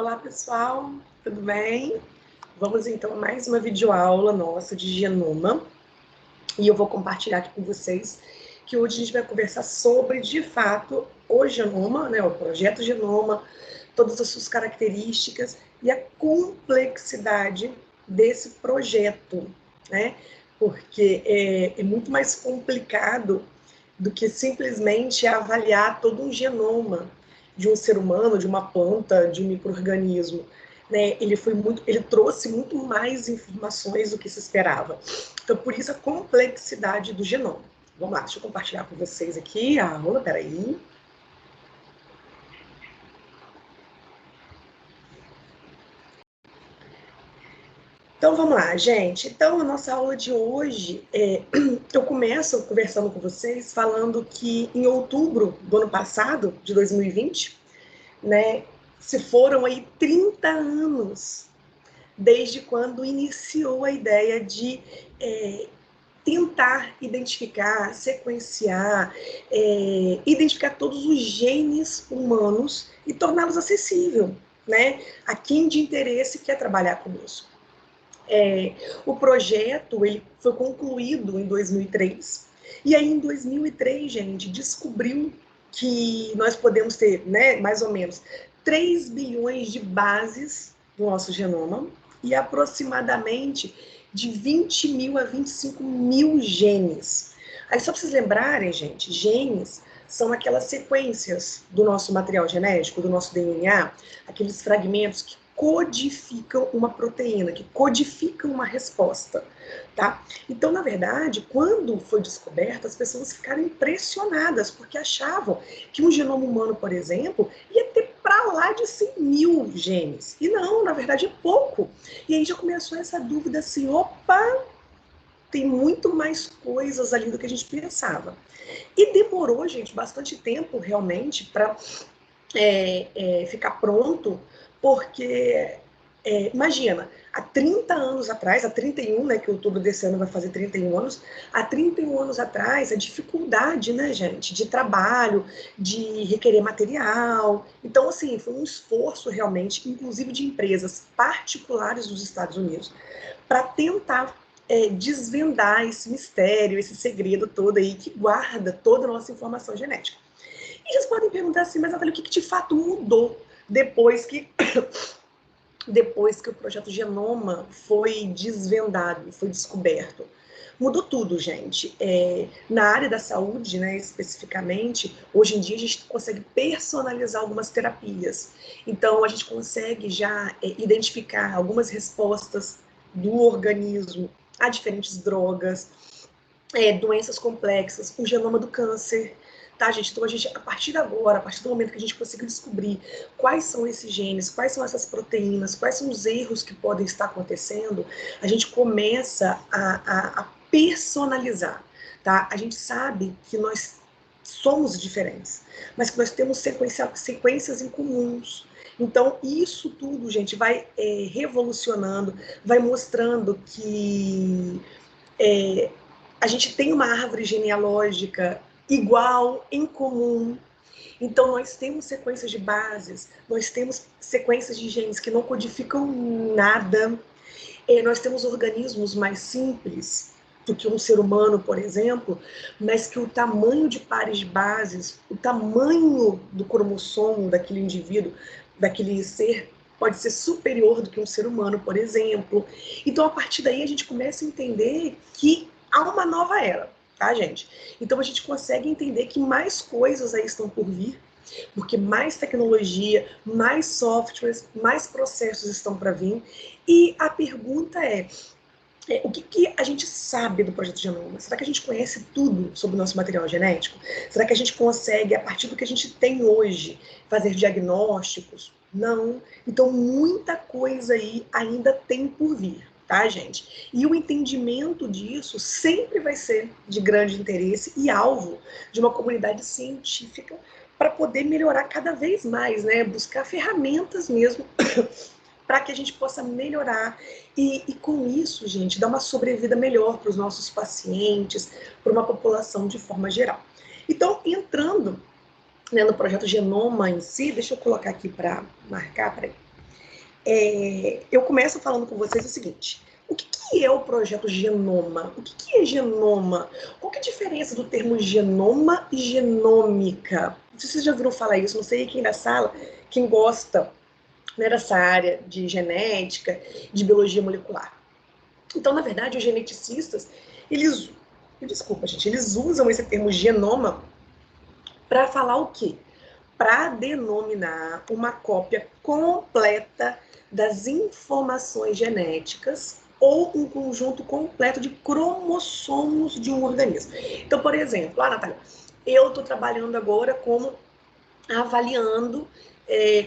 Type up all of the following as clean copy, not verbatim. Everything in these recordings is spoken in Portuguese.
Olá, pessoal, tudo bem? Vamos então a mais uma videoaula nossa de genoma. E eu vou compartilhar aqui com vocês que hoje a gente vai conversar sobre, de fato, o genoma, né, o projeto genoma, todas as suas características e a complexidade desse projeto, né? Porque é muito mais complicado do que simplesmente avaliar todo um genoma de um ser humano, de uma planta, de um micro-organismo. Né? Ele trouxe muito mais informações do que se esperava. Então, por isso a complexidade do genoma. Vamos lá, deixa eu compartilhar com vocês aqui a aula, peraí. Então, vamos lá, gente. Então, a nossa aula de hoje, eu começo conversando com vocês, falando que em outubro do ano passado, de 2020, né, se foram aí 30 anos desde quando iniciou a ideia de tentar identificar, sequenciar, identificar todos os genes humanos e torná-los acessível, né, a quem de interesse quer trabalhar conosco. O projeto ele foi concluído em 2003, e aí em 2003, gente, descobriu que nós podemos ter, né, mais ou menos 3 bilhões de bases do nosso genoma e aproximadamente de 20 mil a 25 mil genes. Aí só para vocês lembrarem, gente, genes são aquelas sequências do nosso material genético, do nosso DNA, aqueles fragmentos que codificam uma proteína, que codificam uma resposta, tá? Então, na verdade, quando foi descoberto, as pessoas ficaram impressionadas, porque achavam que um genoma humano, por exemplo, ia ter para lá de 100 mil genes. E não, na verdade é pouco. E aí já começou essa dúvida assim, opa, tem muito mais coisas ali do que a gente pensava. E demorou, gente, bastante tempo realmente para ficar pronto, porque, imagina, há 30 anos atrás, há 31, né, que outubro desse ano vai fazer 31 anos, há 31 anos atrás, a dificuldade, né, gente, de trabalho, de requerer material. Então, assim, foi um esforço realmente, inclusive de empresas particulares dos Estados Unidos, para tentar desvendar esse mistério, esse segredo todo aí que guarda toda a nossa informação genética. E vocês podem perguntar assim, mas Natália, o que de fato mudou depois que o projeto Genoma foi desvendado, foi descoberto? Mudou tudo, gente. Na área da saúde, né, especificamente, hoje em dia a gente consegue personalizar algumas terapias. Então, a gente consegue já identificar algumas respostas do organismo a diferentes drogas, doenças complexas, o genoma do câncer, tá, gente? Então, a partir de agora, a partir do momento que a gente conseguiu descobrir quais são esses genes, quais são essas proteínas, quais são os erros que podem estar acontecendo, a gente começa a personalizar, tá? A gente sabe que nós somos diferentes, mas que nós temos sequências em comuns. Então, isso tudo, gente, vai revolucionando, vai mostrando que a gente tem uma árvore genealógica igual, em comum. Então, nós temos sequências de bases, nós temos sequências de genes que não codificam nada. Nós temos organismos mais simples do que um ser humano, por exemplo, mas que o tamanho de pares de bases, o tamanho do cromossomo daquele indivíduo, daquele ser, pode ser superior do que um ser humano, por exemplo. Então, a partir daí, a gente começa a entender que há uma nova era, tá, gente? Então, a gente consegue entender que mais coisas aí estão por vir, porque mais tecnologia, mais softwares, mais processos estão para vir. E a pergunta o que a gente sabe do projeto Genoma? Será que a gente conhece tudo sobre o nosso material genético? Será que a gente consegue, a partir do que a gente tem hoje, fazer diagnósticos? Não. Então, muita coisa aí ainda tem por vir, tá, gente? E o entendimento disso sempre vai ser de grande interesse e alvo de uma comunidade científica para poder melhorar cada vez mais, né? Buscar ferramentas mesmo para que a gente possa melhorar e com isso, gente, dar uma sobrevida melhor para os nossos pacientes, para uma população de forma geral. Então, entrando, né, no projeto Genoma em si, deixa eu colocar aqui para marcar, peraí. eu começo falando com vocês o seguinte: o que é o projeto Genoma? O que é genoma? Qual que é a diferença do termo genoma e genômica? Não sei se vocês já ouviram falar isso, não sei quem da sala, quem gosta, né, dessa área de genética, de biologia molecular. Então, na verdade, os geneticistas, eles usam esse termo genoma para falar o quê? Para denominar uma cópia completa das informações genéticas ou um conjunto completo de cromossomos de um organismo. Então, por exemplo, Natália, eu estou trabalhando agora como avaliando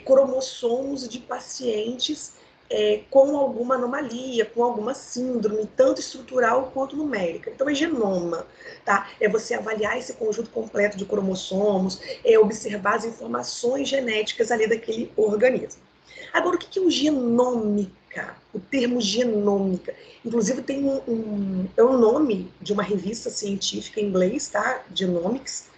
cromossomos de pacientes com alguma anomalia, com alguma síndrome, tanto estrutural quanto numérica. Então, é genoma, tá? É você avaliar esse conjunto completo de cromossomos, observar as informações genéticas ali daquele organismo. Agora, o que é o genômica? O termo genômica. Inclusive, tem é um nome de uma revista científica em inglês, tá? Genomics.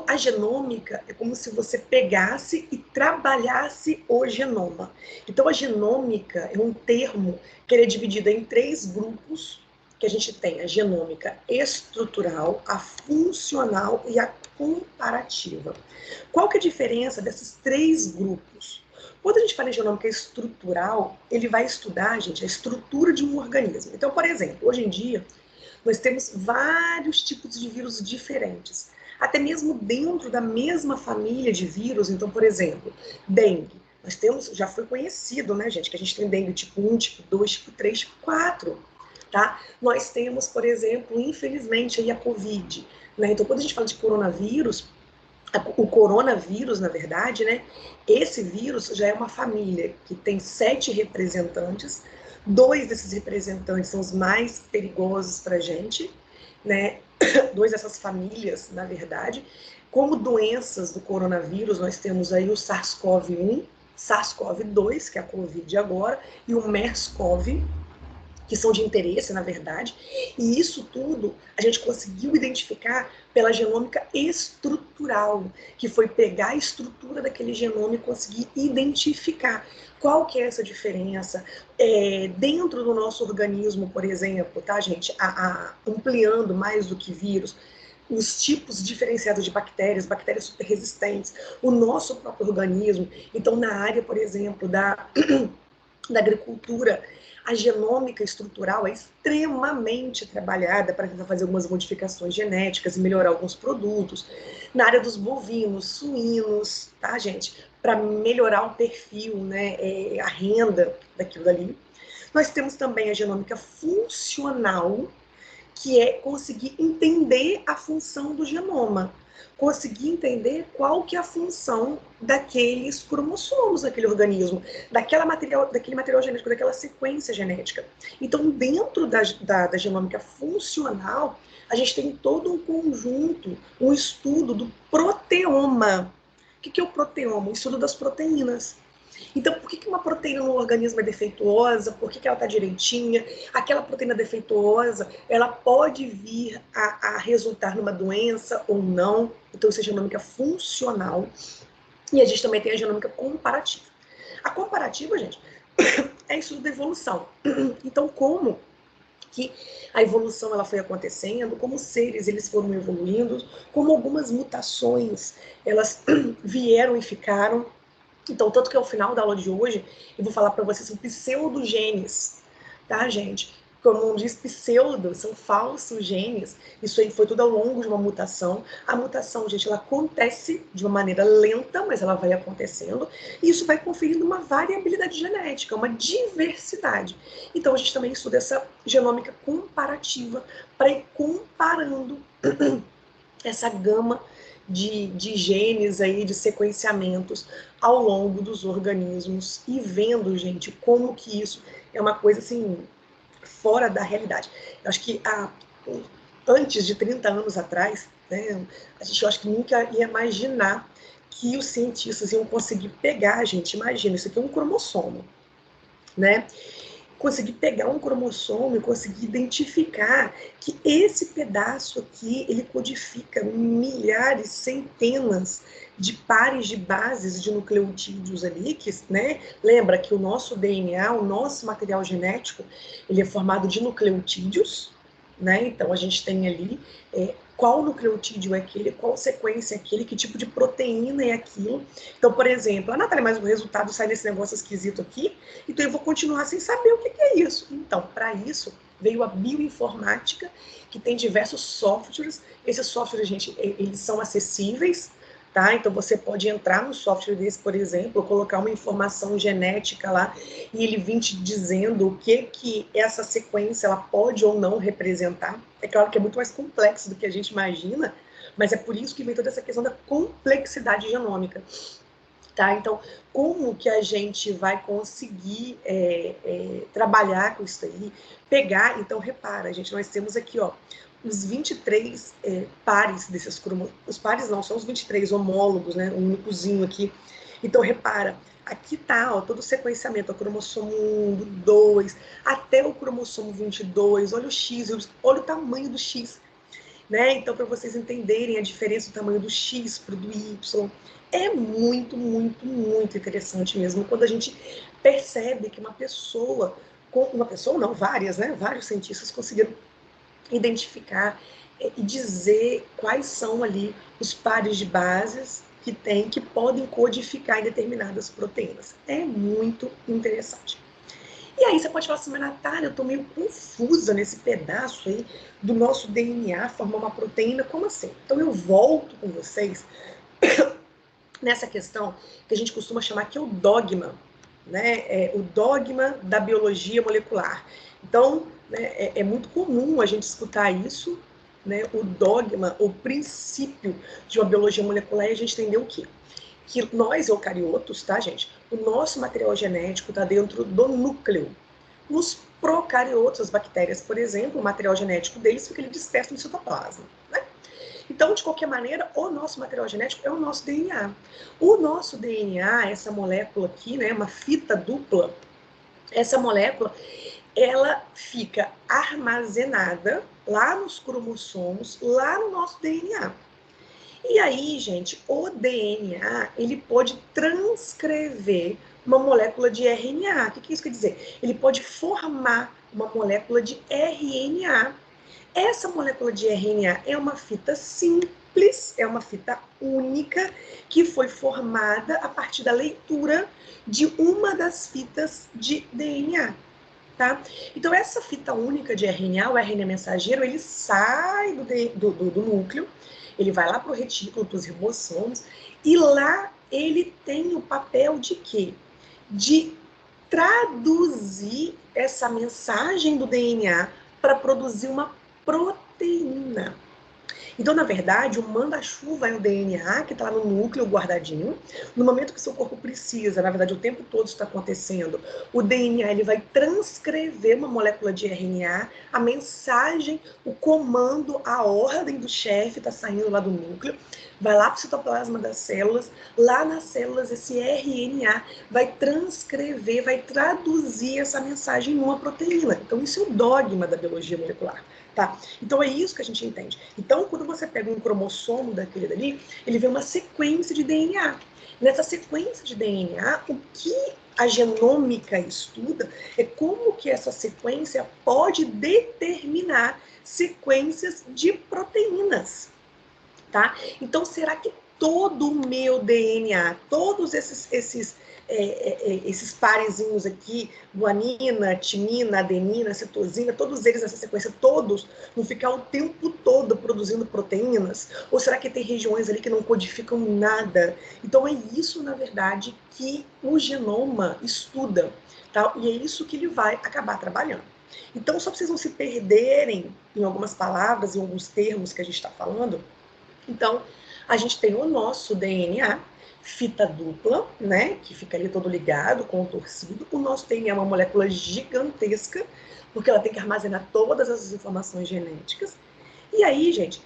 A genômica é como se você pegasse e trabalhasse o genoma. Então, a genômica é um termo que ele é dividido em 3 grupos, que a gente tem a genômica estrutural, a funcional e a comparativa. Qual que é a diferença desses 3 grupos? Quando a gente fala em genômica estrutural, ele vai estudar, gente, a estrutura de um organismo. Então, por exemplo, hoje em dia, nós temos vários tipos de vírus diferentes, até mesmo dentro da mesma família de vírus. Então, por exemplo, dengue. Nós temos, já foi conhecido, né, gente, que a gente tem dengue tipo 1, tipo 2, tipo 3, tipo 4, tá? Nós temos, por exemplo, infelizmente, aí a Covid, né? Então, quando a gente fala de coronavírus, o coronavírus, na verdade, né, esse vírus já é uma família que tem 7 representantes. 2 desses representantes são os mais perigosos para a gente, né? 2 dessas famílias, na verdade. Como doenças do coronavírus, nós temos aí o SARS-CoV-1, SARS-CoV-2, que é a Covid agora, e o MERS-CoV, que são de interesse, na verdade, e isso tudo a gente conseguiu identificar pela genômica estrutural, que foi pegar a estrutura daquele genoma e conseguir identificar qual que é essa diferença dentro do nosso organismo, por exemplo, tá, gente? Ampliando mais do que vírus, os tipos diferenciados de bactérias, bactérias super resistentes, o nosso próprio organismo. Então, na área, por exemplo, da agricultura, a genômica estrutural é extremamente trabalhada para tentar fazer algumas modificações genéticas e melhorar alguns produtos. Na área dos bovinos, suínos, tá, gente? Para melhorar o perfil, né, a renda daquilo dali. Nós temos também a genômica funcional, que é conseguir entender a função do genoma, conseguir entender qual que é a função daqueles cromossomos daquele organismo, daquele material genético, daquela sequência genética. Então, dentro da genômica funcional, a gente tem todo um conjunto, um estudo do proteoma. O que é o proteoma? O estudo das proteínas. Então, por que uma proteína no organismo é defeituosa? Por que ela está direitinha? Aquela proteína defeituosa, ela pode vir a resultar numa doença ou não. Então, isso é genômica funcional. E a gente também tem a genômica comparativa. A comparativa, gente, é estudo da evolução. Então, como que a evolução ela foi acontecendo, como os seres eles foram evoluindo, como algumas mutações elas vieram e ficaram. Então, tanto que ao final da aula de hoje, eu vou falar para vocês sobre pseudogenes, tá, gente? Como diz pseudo, são falsos genes. Isso aí foi tudo ao longo de uma mutação. A mutação, gente, ela acontece de uma maneira lenta, mas ela vai acontecendo. E isso vai conferindo uma variabilidade genética, uma diversidade. Então, a gente também estuda essa genômica comparativa para ir comparando essa gama de genes aí, de sequenciamentos ao longo dos organismos e vendo, gente, como que isso é uma coisa assim fora da realidade. Eu acho que antes de 30 anos atrás, né, eu acho que nunca ia imaginar que os cientistas iam conseguir pegar, gente, imagina, isso aqui é um cromossomo, né? conseguir pegar um cromossomo e conseguir identificar que esse pedaço aqui, ele codifica milhares, centenas de pares de bases de nucleotídeos ali, que, né, lembra que o nosso DNA, o nosso material genético, ele é formado de nucleotídeos, né, então a gente tem ali qual nucleotídeo é aquele, qual sequência é aquele, que tipo de proteína é aquilo. Então, por exemplo, Natália, mas o resultado sai desse negócio esquisito aqui, então eu vou continuar sem saber o que é isso. Então, para isso, veio a bioinformática, que tem diversos softwares. Esses softwares, gente, eles são acessíveis, tá? Então, você pode entrar no software desse, por exemplo, colocar uma informação genética lá, e ele vir te dizendo o que essa sequência ela pode ou não representar. É claro que é muito mais complexo do que a gente imagina, mas é por isso que vem toda essa questão da complexidade genômica. Tá? Então, como que a gente vai conseguir trabalhar com isso aí? Pegar, então, repara, gente, nós temos aqui, ó, os 23 pares desses cromossomos. Os pares não, são os 23 homólogos, né? Um únicozinho aqui. Então, repara, aqui tá, ó, todo o sequenciamento, o cromossomo 1, 2, até o cromossomo 22, olha o X, olha o tamanho do X, né? Então, para vocês entenderem a diferença do tamanho do X para o do Y, é muito, muito, muito interessante mesmo quando a gente percebe que uma pessoa não, várias, né? Vários cientistas conseguiram identificar e dizer quais são ali os pares de bases que podem codificar em determinadas proteínas. É muito interessante. E aí você pode falar assim, mas Natália, eu tô meio confusa nesse pedaço aí do nosso DNA formar uma proteína, como assim? Então eu volto com vocês nessa questão que a gente costuma chamar que é o dogma, né? O dogma da biologia molecular. Então, né, é muito comum a gente escutar isso, né? O dogma, o princípio de uma biologia molecular, e a gente entender o quê? Que nós, eucariotos, tá, gente? O nosso material genético está dentro do núcleo. Os procariotos, as bactérias, por exemplo, o material genético deles fica ali disperso no citoplasma, né? Então, de qualquer maneira, o nosso material genético é o nosso DNA. O nosso DNA, essa molécula aqui, né, uma fita dupla, essa molécula, ela fica armazenada lá nos cromossomos, lá no nosso DNA. E aí, gente, o DNA, ele pode transcrever uma molécula de RNA. O que isso quer dizer? Ele pode formar uma molécula de RNA. Essa molécula de RNA é uma fita simples, é uma fita única, que foi formada a partir da leitura de uma das fitas de DNA. Tá? Então, essa fita única de RNA, o RNA mensageiro, ele sai do núcleo, ele vai lá para o retículo, para os ribossomos, e lá ele tem o papel de quê? De traduzir essa mensagem do DNA para produzir uma proteína. Então, na verdade, o manda-chuva é o DNA que está lá no núcleo guardadinho. No momento que o seu corpo precisa, na verdade, o tempo todo está acontecendo, o DNA ele vai transcrever uma molécula de RNA, a mensagem, o comando, a ordem do chefe está saindo lá do núcleo, vai lá para o citoplasma das células, lá nas células esse RNA vai transcrever, vai traduzir essa mensagem numa proteína. Então, isso é o dogma da biologia molecular. Tá? Então é isso que a gente entende. Então, quando você pega um cromossomo daquele dali, ele vê uma sequência de DNA. Nessa sequência de DNA, o que a genômica estuda é como que essa sequência pode determinar sequências de proteínas. Tá? Então, será que todo o meu DNA, todos esses parezinhos aqui, guanina, timina, adenina, citosina, todos eles nessa sequência, todos vão ficar o tempo todo produzindo proteínas? Ou será que tem regiões ali que não codificam nada? Então, é isso, na verdade, que o genoma estuda, tá? E é isso que ele vai acabar trabalhando. Então, só para vocês não se perderem em algumas palavras, em alguns termos que a gente está falando, então, a gente tem o nosso DNA, fita dupla, né, que fica ali todo ligado, contorcido. O nosso DNA é uma molécula gigantesca, porque ela tem que armazenar todas essas informações genéticas. E aí, gente,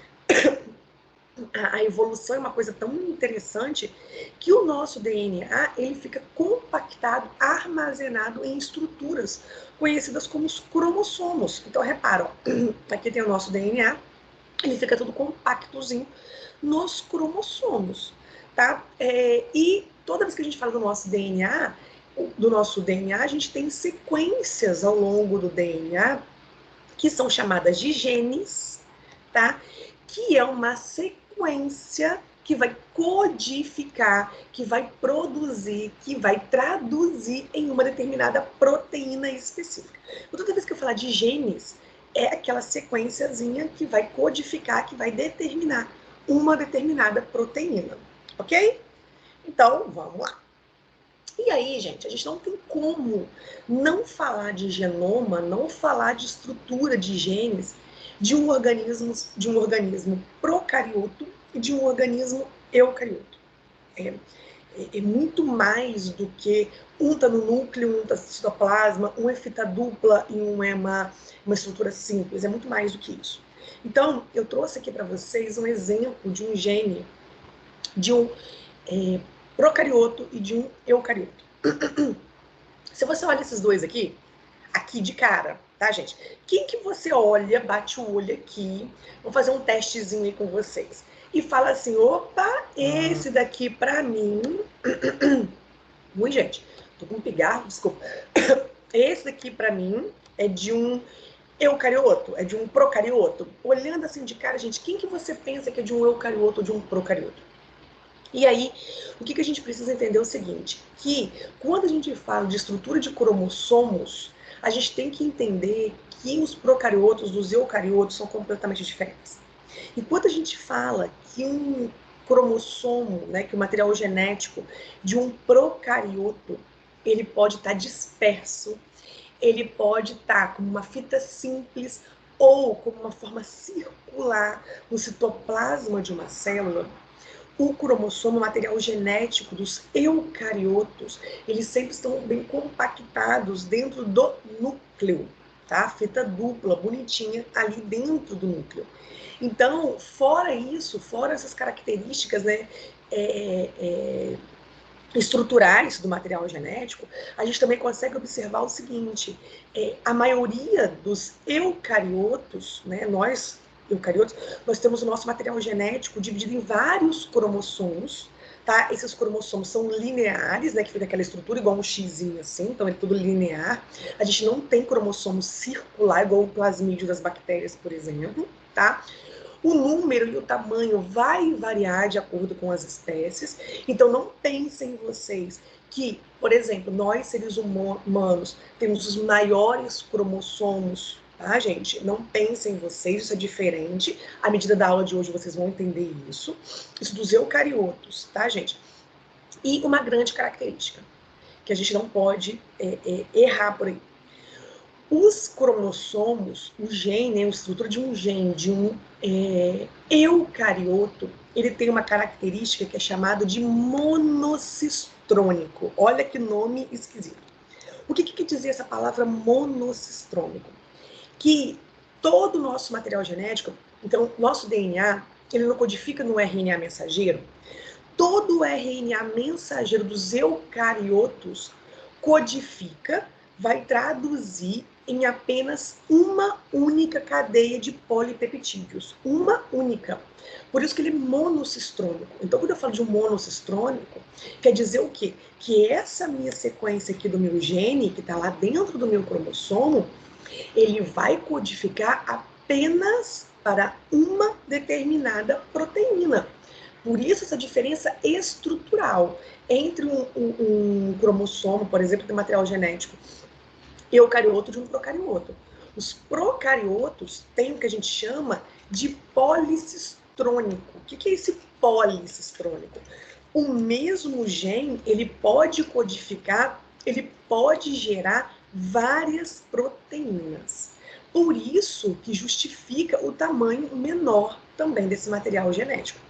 a evolução é uma coisa tão interessante que o nosso DNA ele fica compactado, armazenado em estruturas conhecidas como os cromossomos. Então, repara, ó, aqui tem o nosso DNA, ele fica tudo compactozinho nos cromossomos, tá? E toda vez que a gente fala do nosso DNA, a gente tem sequências ao longo do DNA que são chamadas de genes, tá? Que é uma sequência que vai codificar, que vai produzir, que vai traduzir em uma determinada proteína específica. Então, toda vez que eu falar de genes, é aquela sequenciazinha que vai codificar, que vai determinar uma determinada proteína, ok? Então, vamos lá. E aí, gente, a gente não tem como não falar de genoma, não falar de estrutura de genes de um organismo procarioto e de um organismo eucarioto. É muito mais do que um está no núcleo, um está no citoplasma, um é fita dupla e um é uma estrutura simples, é muito mais do que isso. Então, eu trouxe aqui para vocês um exemplo de um gene de um procarioto e de um eucarioto. Se você olha esses dois aqui de cara, tá, gente? Quem que você olha, bate o olho aqui, vou fazer um testezinho aí com vocês, e fala assim, opa, esse daqui pra mim... Ui, gente, tô com um pigarro, desculpa. Esse daqui pra mim é de um eucarioto, é de um procarioto. Olhando assim de cara, gente, quem que você pensa que é de um eucarioto ou de um procarioto? E aí, o que a gente precisa entender é o seguinte, que quando a gente fala de estrutura de cromossomos, a gente tem que entender que os procariotos dos eucariotos são completamente diferentes. Enquanto a gente fala que um cromossomo, né, que o material genético de um procarioto, ele pode estar disperso, ele pode estar como uma fita simples ou como uma forma circular no citoplasma de uma célula. O cromossomo, o material genético dos eucariotos, eles sempre estão bem compactados dentro do núcleo, tá? Fita dupla, bonitinha, ali dentro do núcleo. Então, fora isso, fora essas características, né, estruturais do material genético, a gente também consegue observar o seguinte, a maioria dos eucariotos, né, nós eucariotos, nós temos o nosso material genético dividido em vários cromossomos, tá? Esses cromossomos são lineares, né, que fica aquela estrutura igual um xizinho assim, então é tudo linear. A gente não tem cromossomo circular igual o plasmídio das bactérias, por exemplo, tá? O número e o tamanho vai variar de acordo com as espécies. Então, não pensem vocês que, por exemplo, nós, seres humanos, temos os maiores cromossomos, tá, gente? Não pensem vocês, isso é diferente. À medida da aula de hoje, vocês vão entender isso. Isso dos eucariotos, tá, gente? E uma grande característica, que a gente não pode errar por aí. Os cromossomos, o gene, a estrutura de um gene, de um eucarioto, ele tem uma característica que é chamada de monocistrônico. Olha que nome esquisito. O que quer dizer essa palavra monocistrônico? Que todo o nosso material genético, então, nosso DNA, ele não codifica no RNA mensageiro. Todo o RNA mensageiro dos eucariotos codifica, vai traduzir em apenas uma única cadeia de polipeptídeos. Uma única. Por isso que ele é monocistrônico. Então, quando eu falo de um monocistrônico, quer dizer o quê? Que essa minha sequência aqui do meu gene, que está lá dentro do meu cromossomo, ele vai codificar apenas para uma determinada proteína. Por isso, essa diferença estrutural entre um cromossomo, por exemplo, de material genético, eucarioto de um procarioto. Os procariotos têm o que a gente chama de policistrônico. O que é esse policistrônico? O mesmo gene, ele pode codificar, ele pode gerar várias proteínas. Por isso que justifica o tamanho menor também desse material genético.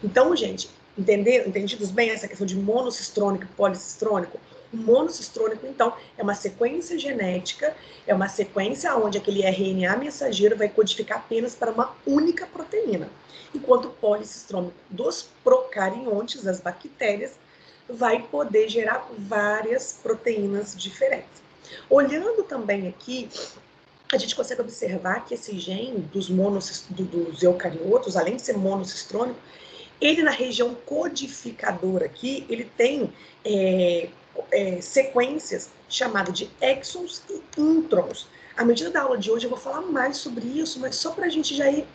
Então, gente, entendidos bem essa questão de monocistrônico e policistrônico? O monocistrônico, então, é uma sequência genética, é uma sequência onde aquele RNA mensageiro vai codificar apenas para uma única proteína, enquanto o policistrônico dos procariontes, das bactérias, vai poder gerar várias proteínas diferentes. Olhando também aqui, a gente consegue observar que esse gene dos eucariotos, além de ser monocistrônico, ele na região codificadora aqui, ele tem sequências chamadas de exons e introns. À medida da aula de hoje eu vou falar mais sobre isso, mas só para a gente já ir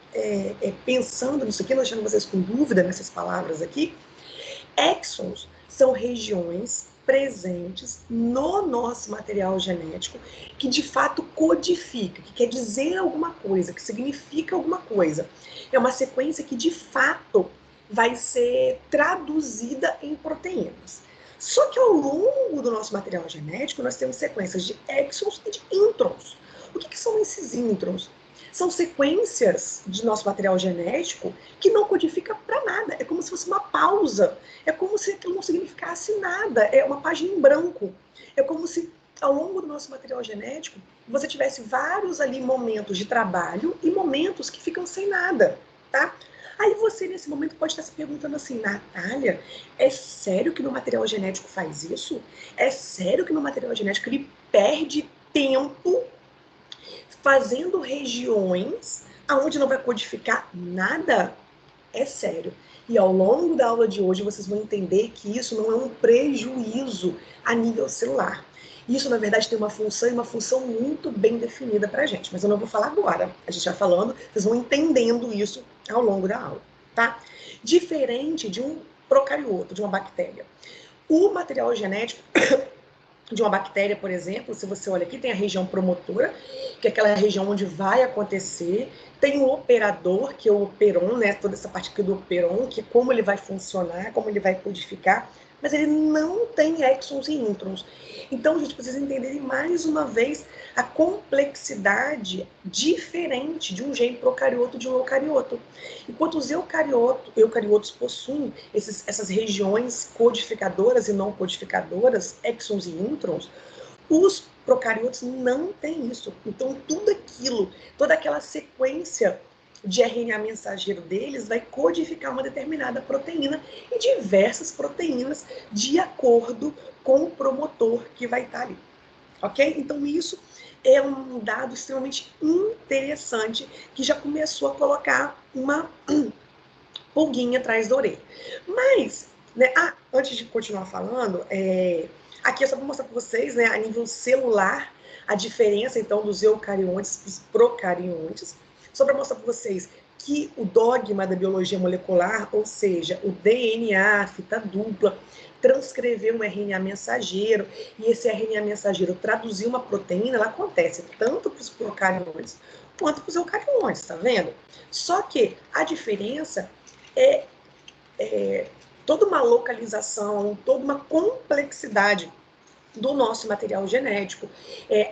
pensando nisso aqui, não deixando vocês com dúvida nessas palavras aqui, exons são regiões presentes no nosso material genético que de fato codifica, que quer dizer alguma coisa, que significa alguma coisa. É uma sequência que de fato vai ser traduzida em proteínas. Só que ao longo do nosso material genético, nós temos sequências de exons e de introns. O que são esses introns? São sequências de nosso material genético que não codifica para nada. É como se fosse uma pausa. É como se aquilo não significasse nada. É uma página em branco. É como se, ao longo do nosso material genético, você tivesse vários ali momentos de trabalho e momentos que ficam sem nada, tá? Aí você, nesse momento, pode estar se perguntando assim, Natália, é sério que meu material genético faz isso? É sério que meu material genético ele perde tempo fazendo regiões aonde não vai codificar nada? É sério. E ao longo da aula de hoje vocês vão entender que isso não é um prejuízo a nível celular. Isso, na verdade, tem uma função e uma função muito bem definida para a gente. Mas eu não vou falar agora. A gente vai falando, vocês vão entendendo isso ao longo da aula, tá? Diferente de um procarioto, de uma bactéria. O material genético de uma bactéria, por exemplo, se você olha aqui, tem a região promotora, que é aquela região onde vai acontecer, tem o operador, que é o operon, né, toda essa parte aqui do operon, que é como ele vai funcionar, como ele vai codificar, mas ele não tem exons e introns. Então, a gente precisa entender mais uma vez a complexidade diferente de um gene procarioto de um eucarioto. Enquanto os eucariotos possuem essas regiões codificadoras e não codificadoras, exons e introns, os procariotos não têm isso. Então, tudo aquilo, toda aquela sequência de RNA mensageiro deles vai codificar uma determinada proteína e diversas proteínas de acordo com o promotor que vai estar ali. Ok? Então, isso é um dado extremamente interessante que já começou a colocar uma pulguinha atrás da orelha. Mas, né, antes de continuar falando, aqui é só para mostrar para vocês, né, a nível celular, a diferença, então, dos eucariontes e dos procariontes. Só para mostrar para vocês que o dogma da biologia molecular, ou seja, o DNA, fita dupla, transcrever um RNA mensageiro, e esse RNA mensageiro traduzir uma proteína, ela acontece tanto para os procariontes quanto para os eucariontes, tá vendo? Só que a diferença é toda uma localização, toda uma complexidade do nosso material genético,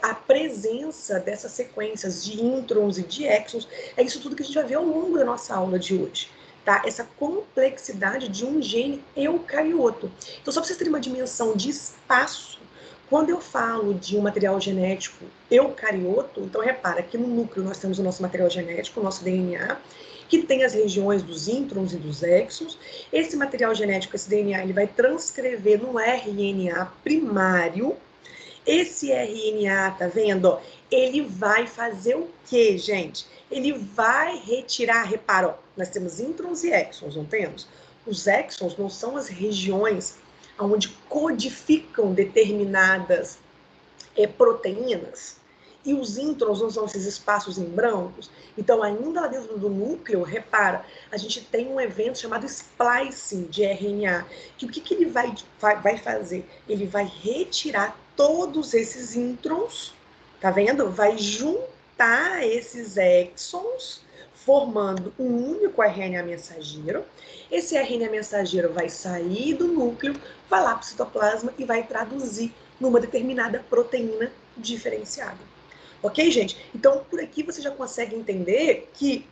a presença dessas sequências de introns e de exons, é isso tudo que a gente vai ver ao longo da nossa aula de hoje, tá? Essa complexidade de um gene eucarioto. Então, só para vocês terem uma dimensão de espaço, quando eu falo de um material genético eucarioto, então repara que no núcleo nós temos o nosso material genético, o nosso DNA, que tem as regiões dos introns e dos exons. Esse material genético, esse DNA, ele vai transcrever no RNA primário. Esse RNA, tá vendo? Ele vai fazer o quê, gente? Ele vai retirar, repara, ó, nós temos introns e exons, não temos? Os exons não são as regiões onde codificam determinadas proteínas, e os introns não são esses espaços em brancos. Então, ainda lá dentro do núcleo, repara, a gente tem um evento chamado splicing de RNA, que o que ele vai fazer? Ele vai retirar todos esses introns, tá vendo? Vai juntar esses exons, formando um único RNA mensageiro. Esse RNA mensageiro vai sair do núcleo, vai lá para o citoplasma e vai traduzir numa determinada proteína diferenciada. Ok, gente? Então, por aqui você já consegue entender que,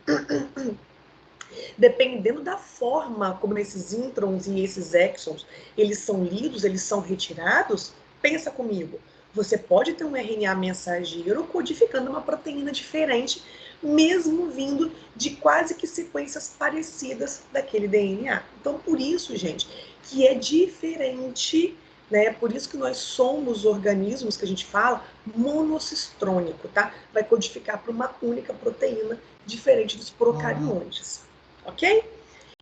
dependendo da forma como esses introns e esses exons, eles são lidos, eles são retirados, pensa comigo, você pode ter um RNA mensageiro codificando uma proteína diferente, mesmo vindo de quase que sequências parecidas daquele DNA. Então, por isso, gente, que é diferente, né? Por isso que nós somos organismos que a gente fala monossistrônico, tá? Vai codificar para uma única proteína, diferente dos procariontes, ok?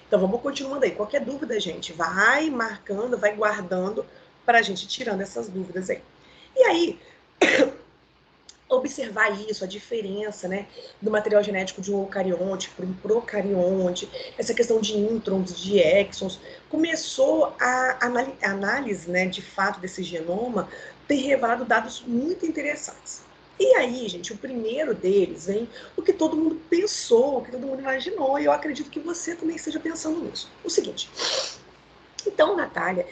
Então, vamos continuando aí. Qualquer dúvida, gente, vai marcando, vai guardando para a gente tirando essas dúvidas aí. E aí, observar isso, a diferença, né, do material genético de um eucarionte para um procarionte, essa questão de introns, de exons, começou a análise, né, de fato desse genoma ter revelado dados muito interessantes. E aí, gente, o primeiro deles vem o que todo mundo pensou, o que todo mundo imaginou, e eu acredito que você também esteja pensando nisso. O seguinte, então, Natália,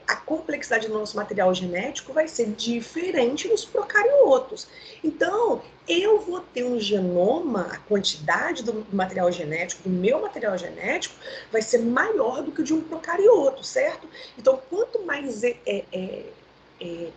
a complexidade do nosso material genético vai ser diferente dos procariotos. Então, eu vou ter um genoma, a quantidade do material genético, do meu material genético, vai ser maior do que o de um procarioto, certo? Então, quanto mais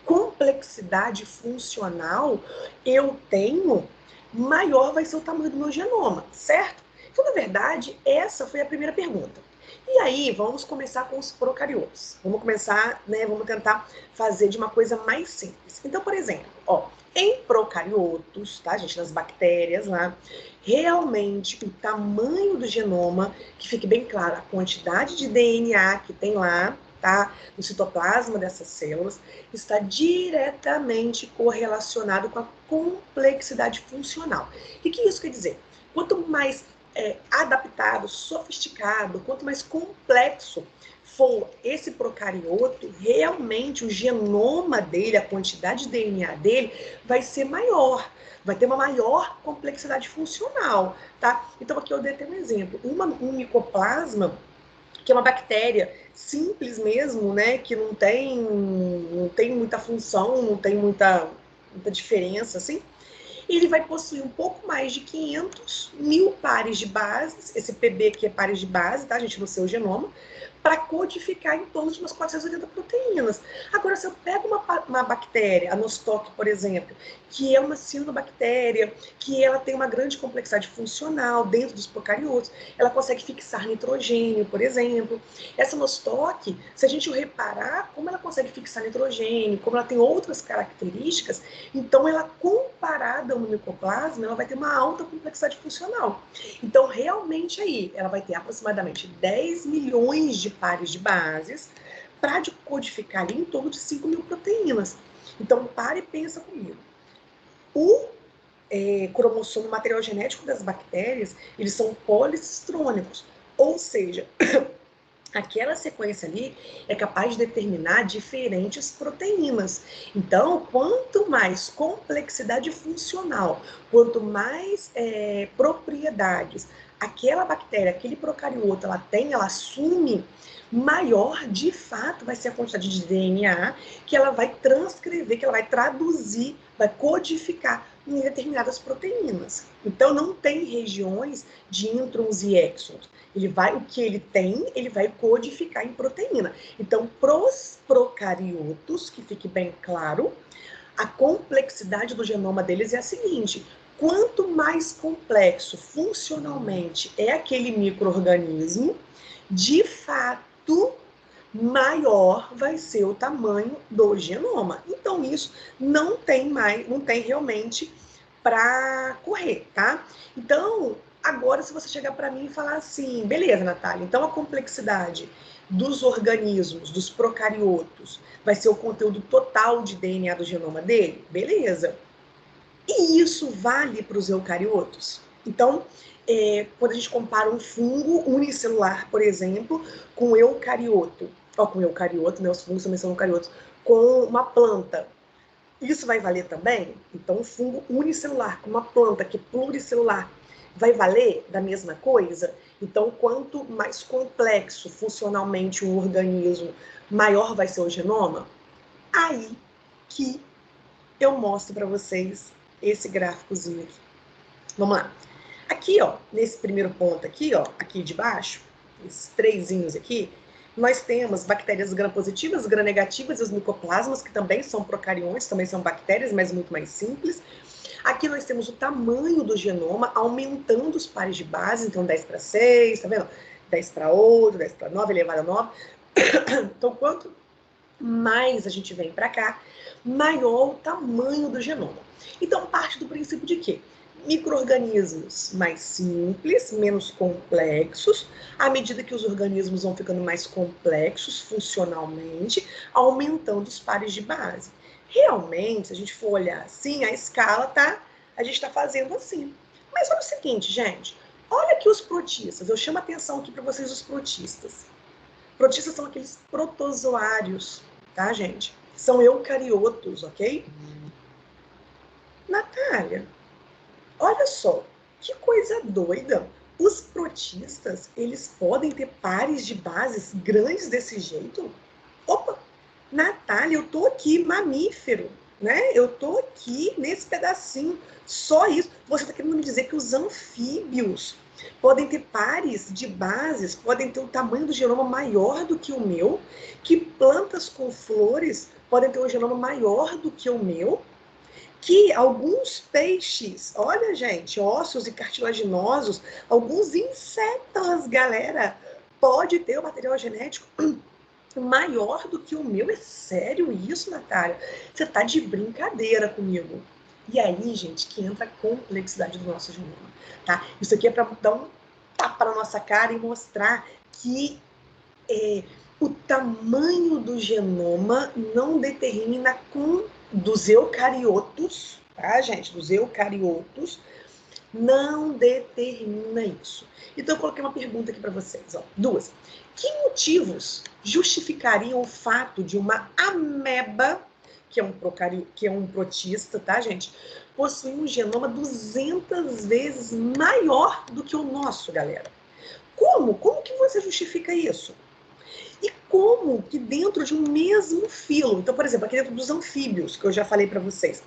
complexidade funcional eu tenho, maior vai ser o tamanho do meu genoma, certo? Então, na verdade, essa foi a primeira pergunta. E aí, vamos começar com os procariotos. Vamos começar, né? Vamos tentar fazer de uma coisa mais simples. Então, por exemplo, ó, em procariotos, tá, gente, nas bactérias lá, realmente o tamanho do genoma, que fique bem claro, a quantidade de DNA que tem lá, tá, no citoplasma dessas células, está diretamente correlacionado com a complexidade funcional. O que isso quer dizer? Quanto mais adaptado, sofisticado, quanto mais complexo for esse procarioto, realmente o genoma dele, a quantidade de DNA dele, vai ser maior, vai ter uma maior complexidade funcional, tá? Então aqui eu dei até um exemplo, um micoplasma, que é uma bactéria simples mesmo, né, que não tem muita função, não tem muita diferença, assim, ele vai possuir um pouco mais de 500 mil pares de bases, esse PB aqui é pares de base, tá, gente, no seu genoma, para codificar em torno de umas 480 proteínas. Agora, se eu pego uma bactéria, a Nostoc, por exemplo, que é uma cianobactéria, que ela tem uma grande complexidade funcional dentro dos procariotos, ela consegue fixar nitrogênio, por exemplo. Essa Nostoc, se a gente reparar como ela consegue fixar nitrogênio, como ela tem outras características, então ela, comparada ao micoplasma, ela vai ter uma alta complexidade funcional. Então, realmente aí, ela vai ter aproximadamente 10 milhões de pares de bases para codificar ali em torno de 5 mil proteínas. Então, pare e pensa comigo. O cromossomo, o material genético das bactérias, eles são policistrônicos, ou seja, aquela sequência ali é capaz de determinar diferentes proteínas. Então, quanto mais complexidade funcional, quanto mais propriedades aquela bactéria, aquele procarioto, ela tem, ela assume, maior de fato vai ser a quantidade de DNA que ela vai transcrever, que ela vai traduzir, vai codificar em determinadas proteínas. Então, não tem regiões de introns e exons. O que ele tem, ele vai codificar em proteína. Então, pros procariotos, que fique bem claro, a complexidade do genoma deles é a seguinte: quanto mais complexo funcionalmente é aquele micro-organismo, de fato, maior vai ser o tamanho do genoma. Então, isso não tem realmente para correr, tá? Então, agora, se você chegar para mim e falar assim, beleza, Natália, então a complexidade dos organismos, dos procariotos, vai ser o conteúdo total de DNA do genoma dele? Beleza. E isso vale para os eucariotos? Então, quando a gente compara um fungo unicelular, por exemplo, com eucarioto, né, os fungos também são eucariotos, com uma planta, isso vai valer também? Então, um fungo unicelular com uma planta que é pluricelular, vai valer da mesma coisa? Então, quanto mais complexo funcionalmente o organismo, maior vai ser o genoma? Aí que eu mostro para vocês esse gráficozinho aqui. Vamos lá. Aqui, ó, nesse primeiro ponto aqui, ó, aqui de baixo, esses trezinhos aqui, nós temos bactérias gram-positivas, gram-negativas e os micoplasmas, que também são procariões, também são bactérias, mas muito mais simples. Aqui nós temos o tamanho do genoma aumentando os pares de base, então 10 para 6, tá vendo? 10 para 8, 10 para 9, elevado a 9. Então, quanto mais a gente vem para cá, maior o tamanho do genoma. Então, parte do princípio de quê? Micro-organismos mais simples, menos complexos, à medida que os organismos vão ficando mais complexos funcionalmente, aumentando os pares de base. Realmente, se a gente for olhar assim, a escala tá, a gente está fazendo assim. Mas olha o seguinte, gente, olha aqui os protistas, eu chamo a atenção aqui para vocês os protistas. Protistas são aqueles protozoários, tá, gente? São eucariotos, ok? Natália, olha só, que coisa doida. Os protistas, eles podem ter pares de bases grandes desse jeito? Opa, Natália, eu tô aqui, mamífero, né? Eu tô aqui nesse pedacinho, só isso. Você tá querendo me dizer que os anfíbios podem ter pares de bases, podem ter um tamanho do genoma maior do que o meu, que plantas com flores podem ter um genoma maior do que o meu, que alguns peixes, olha gente, ósseos e cartilaginosos, alguns insetos, galera, pode ter o material genético maior do que o meu. É sério isso, Natália? Você tá de brincadeira comigo. E aí, gente, que entra a complexidade do nosso genoma, tá? Isso aqui é para dar um tapa na nossa cara e mostrar que o tamanho do genoma não determina dos eucariotos, tá, gente? Dos eucariotos, não determina isso. Então, eu coloquei uma pergunta aqui para vocês, ó, duas. Que motivos justificariam o fato de uma ameba, que é um protista, tá, gente, possuir um genoma 200 vezes maior do que o nosso, galera? Como? Como que você justifica isso? E como que dentro de um mesmo filo, então, por exemplo, aqui dentro dos anfíbios, que eu já falei para vocês,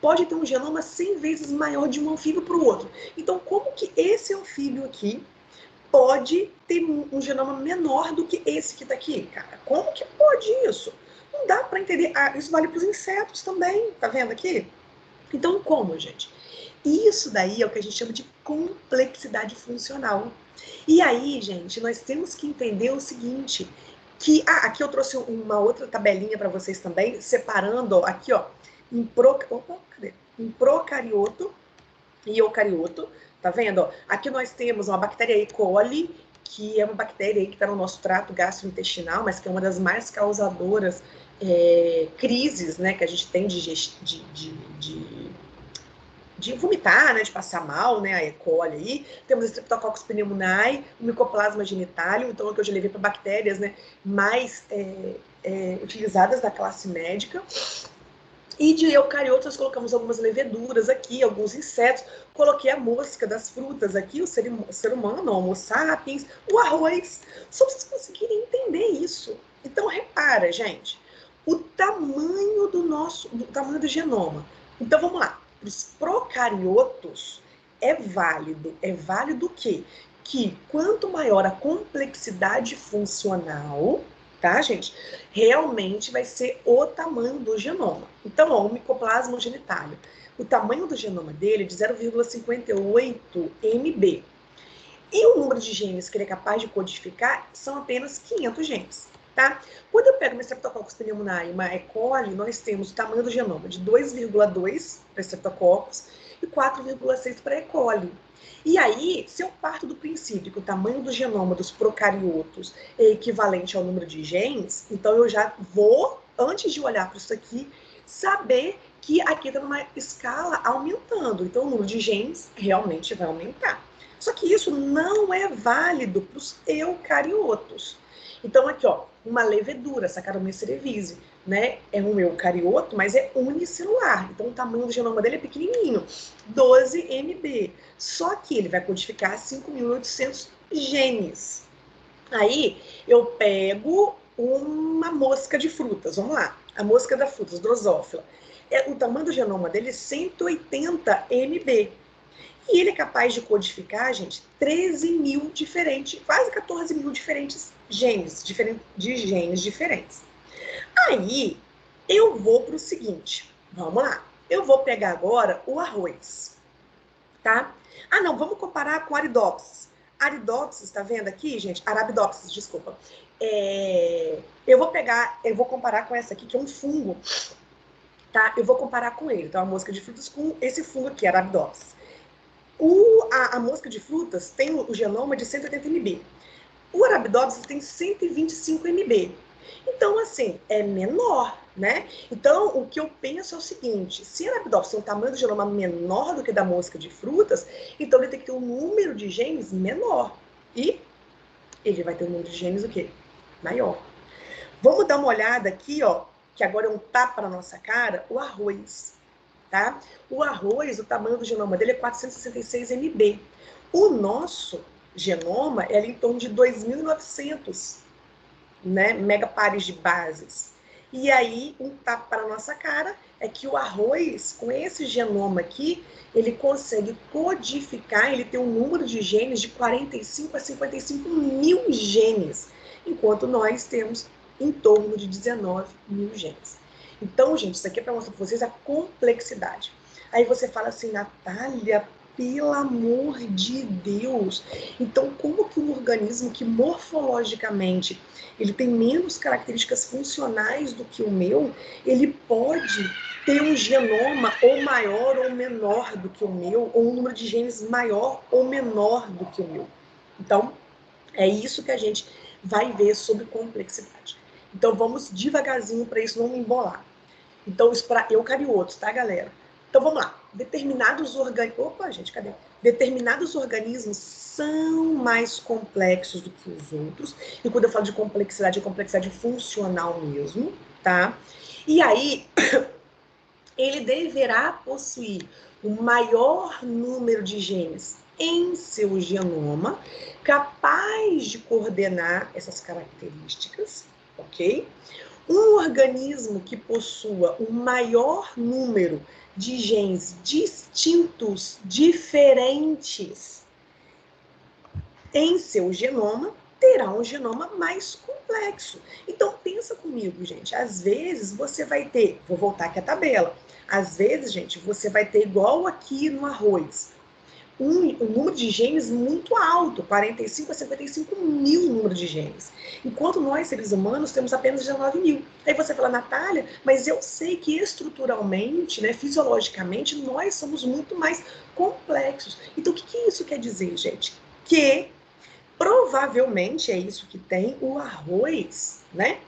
pode ter um genoma 100 vezes maior de um anfíbio para o outro. Então, como que esse anfíbio aqui pode ter um genoma menor do que esse que está aqui, cara? Como que pode isso? Não dá para entender. Ah, isso vale para os insetos também, tá vendo aqui? Então, como, gente? Isso daí é o que a gente chama de complexidade funcional. E aí, gente, nós temos que entender o seguinte, que aqui eu trouxe uma outra tabelinha para vocês também, separando ó, aqui, ó, em procarioto e eucarioto, tá vendo? Ó, aqui nós temos uma bactéria E. coli, que é uma bactéria que está no nosso trato gastrointestinal, mas que é uma das mais causadoras crises, né, que a gente tem de vomitar, né, de passar mal, né, a E. coli aí. Temos Streptococcus pneumoniae, o Mycoplasma genitalium, então que eu já levei para bactérias, né, mais utilizadas na classe médica. E de eucariotos nós colocamos algumas leveduras aqui, alguns insetos. Coloquei a mosca das frutas aqui, o ser humano, o Homo sapiens, o arroz. Só para vocês conseguirem entender isso. Então, repara, gente, o tamanho do tamanho do genoma. Então, vamos lá. Para os procariotos, é válido. É válido o quê? Que quanto maior a complexidade funcional, tá, gente? Realmente vai ser o tamanho do genoma. Então, ó, o Mycoplasma genitalium, o tamanho do genoma dele é de 0,58 MB. E o número de genes que ele é capaz de codificar são apenas 500 genes, tá? Quando eu pego uma Streptococcus pneumoniae e uma E. coli, nós temos o tamanho do genoma de 2,2 para Streptococcus e 4,6 para E. coli. E aí, se eu parto do princípio que o tamanho do genoma dos procariotos é equivalente ao número de genes, então eu já vou, antes de olhar para isso aqui, saber que aqui está numa escala aumentando. Então, o número de genes realmente vai aumentar. Só que isso não é válido para os eucariotos. Então, aqui, ó, uma levedura, Saccharomyces cerevisiae, né? É um eucarioto, mas é unicelular. Então, o tamanho do genoma dele é pequenininho, 12 MB. Só que ele vai codificar 5.800 genes. Aí, eu pego uma mosca de frutas, vamos lá. A mosca da frutas, Drosophila. O tamanho do genoma dele é 180 MB. E ele é capaz de codificar, gente, 13 mil diferentes, quase 14 mil diferentes genes, de genes diferentes. Aí, eu vou para o seguinte, vamos lá. Eu vou pegar agora o arroz, tá? Ah, não, vamos comparar com Arabidopsis. Arabidopsis, tá vendo aqui, gente? Arabidopsis, desculpa. Eu vou comparar com essa aqui, que é um fungo, tá? Eu vou comparar com ele, então, a mosca de frutas com esse fungo aqui, Arabidopsis. A mosca de frutas tem o genoma de 180 MB. O Arabidopsis tem 125 MB. Então, assim, é menor, né? Então, o que eu penso é o seguinte, se a Arabidopsis tem um tamanho do genoma menor do que da mosca de frutas, então ele tem que ter um número de genes menor. E ele vai ter um número de genes o quê? Maior. Vamos dar uma olhada aqui, ó, que agora é um tapa na nossa cara, o arroz. Tá? O arroz, o tamanho do genoma dele é 466 MB. O nosso genoma é ali em torno de 2.900, né, megapares de bases. E aí, um tapa para a nossa cara é que o arroz, com esse genoma aqui, ele consegue codificar, ele tem um número de genes de 45 a 55 mil genes, enquanto nós temos em torno de 19 mil genes. Então, gente, isso aqui é para mostrar para vocês a complexidade. Aí você fala assim, Natália, pelo amor de Deus, então como que um organismo que morfologicamente ele tem menos características funcionais do que o meu, ele pode ter um genoma ou maior ou menor do que o meu, ou um número de genes maior ou menor do que o meu? Então, é isso que a gente vai ver sobre complexidade. Então, vamos devagarzinho para isso não me embolar. Então, isso para eucariotos, tá, galera? Então, vamos lá. Determinados organismos... Opa, gente, cadê? Determinados organismos são mais complexos do que os outros. E quando eu falo de complexidade, é complexidade funcional mesmo, tá? E aí, ele deverá possuir o maior número de genes em seu genoma, capaz de coordenar essas características, ok? Um organismo que possua o maior número de genes distintos, diferentes em seu genoma, terá um genoma mais complexo. Então, pensa comigo, gente. Às vezes, você vai ter... Vou voltar aqui à tabela. Às vezes, gente, você vai ter igual aqui no arroz. Um número de genes muito alto, 45 a 55 mil número de genes. Enquanto nós, seres humanos, temos apenas 19 mil. Aí você fala, Natália, mas eu sei que estruturalmente, né, fisiologicamente, nós somos muito mais complexos. Então, o que isso quer dizer, gente? Que provavelmente é isso que tem o arroz, né?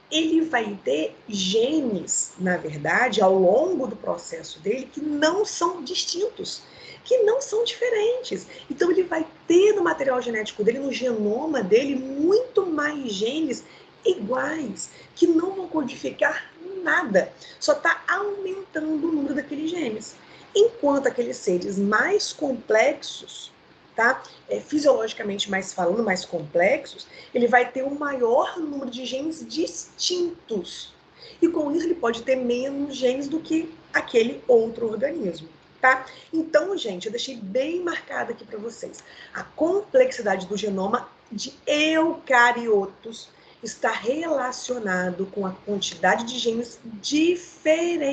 Ele vai ter genes, na verdade, ao longo do processo dele, que não são distintos, que não são diferentes. Então, ele vai ter no material genético dele, no genoma dele, muito mais genes iguais, que não vão codificar nada, só está aumentando o número daqueles genes. Enquanto aqueles seres mais complexos, tá? Fisiologicamente mais falando, mais complexos, ele vai ter um maior número de genes distintos. E com isso ele pode ter menos genes do que aquele outro organismo, tá? Então, gente, eu deixei bem marcado aqui para vocês. A complexidade do genoma de eucariotos está relacionado com a quantidade de genes diferentes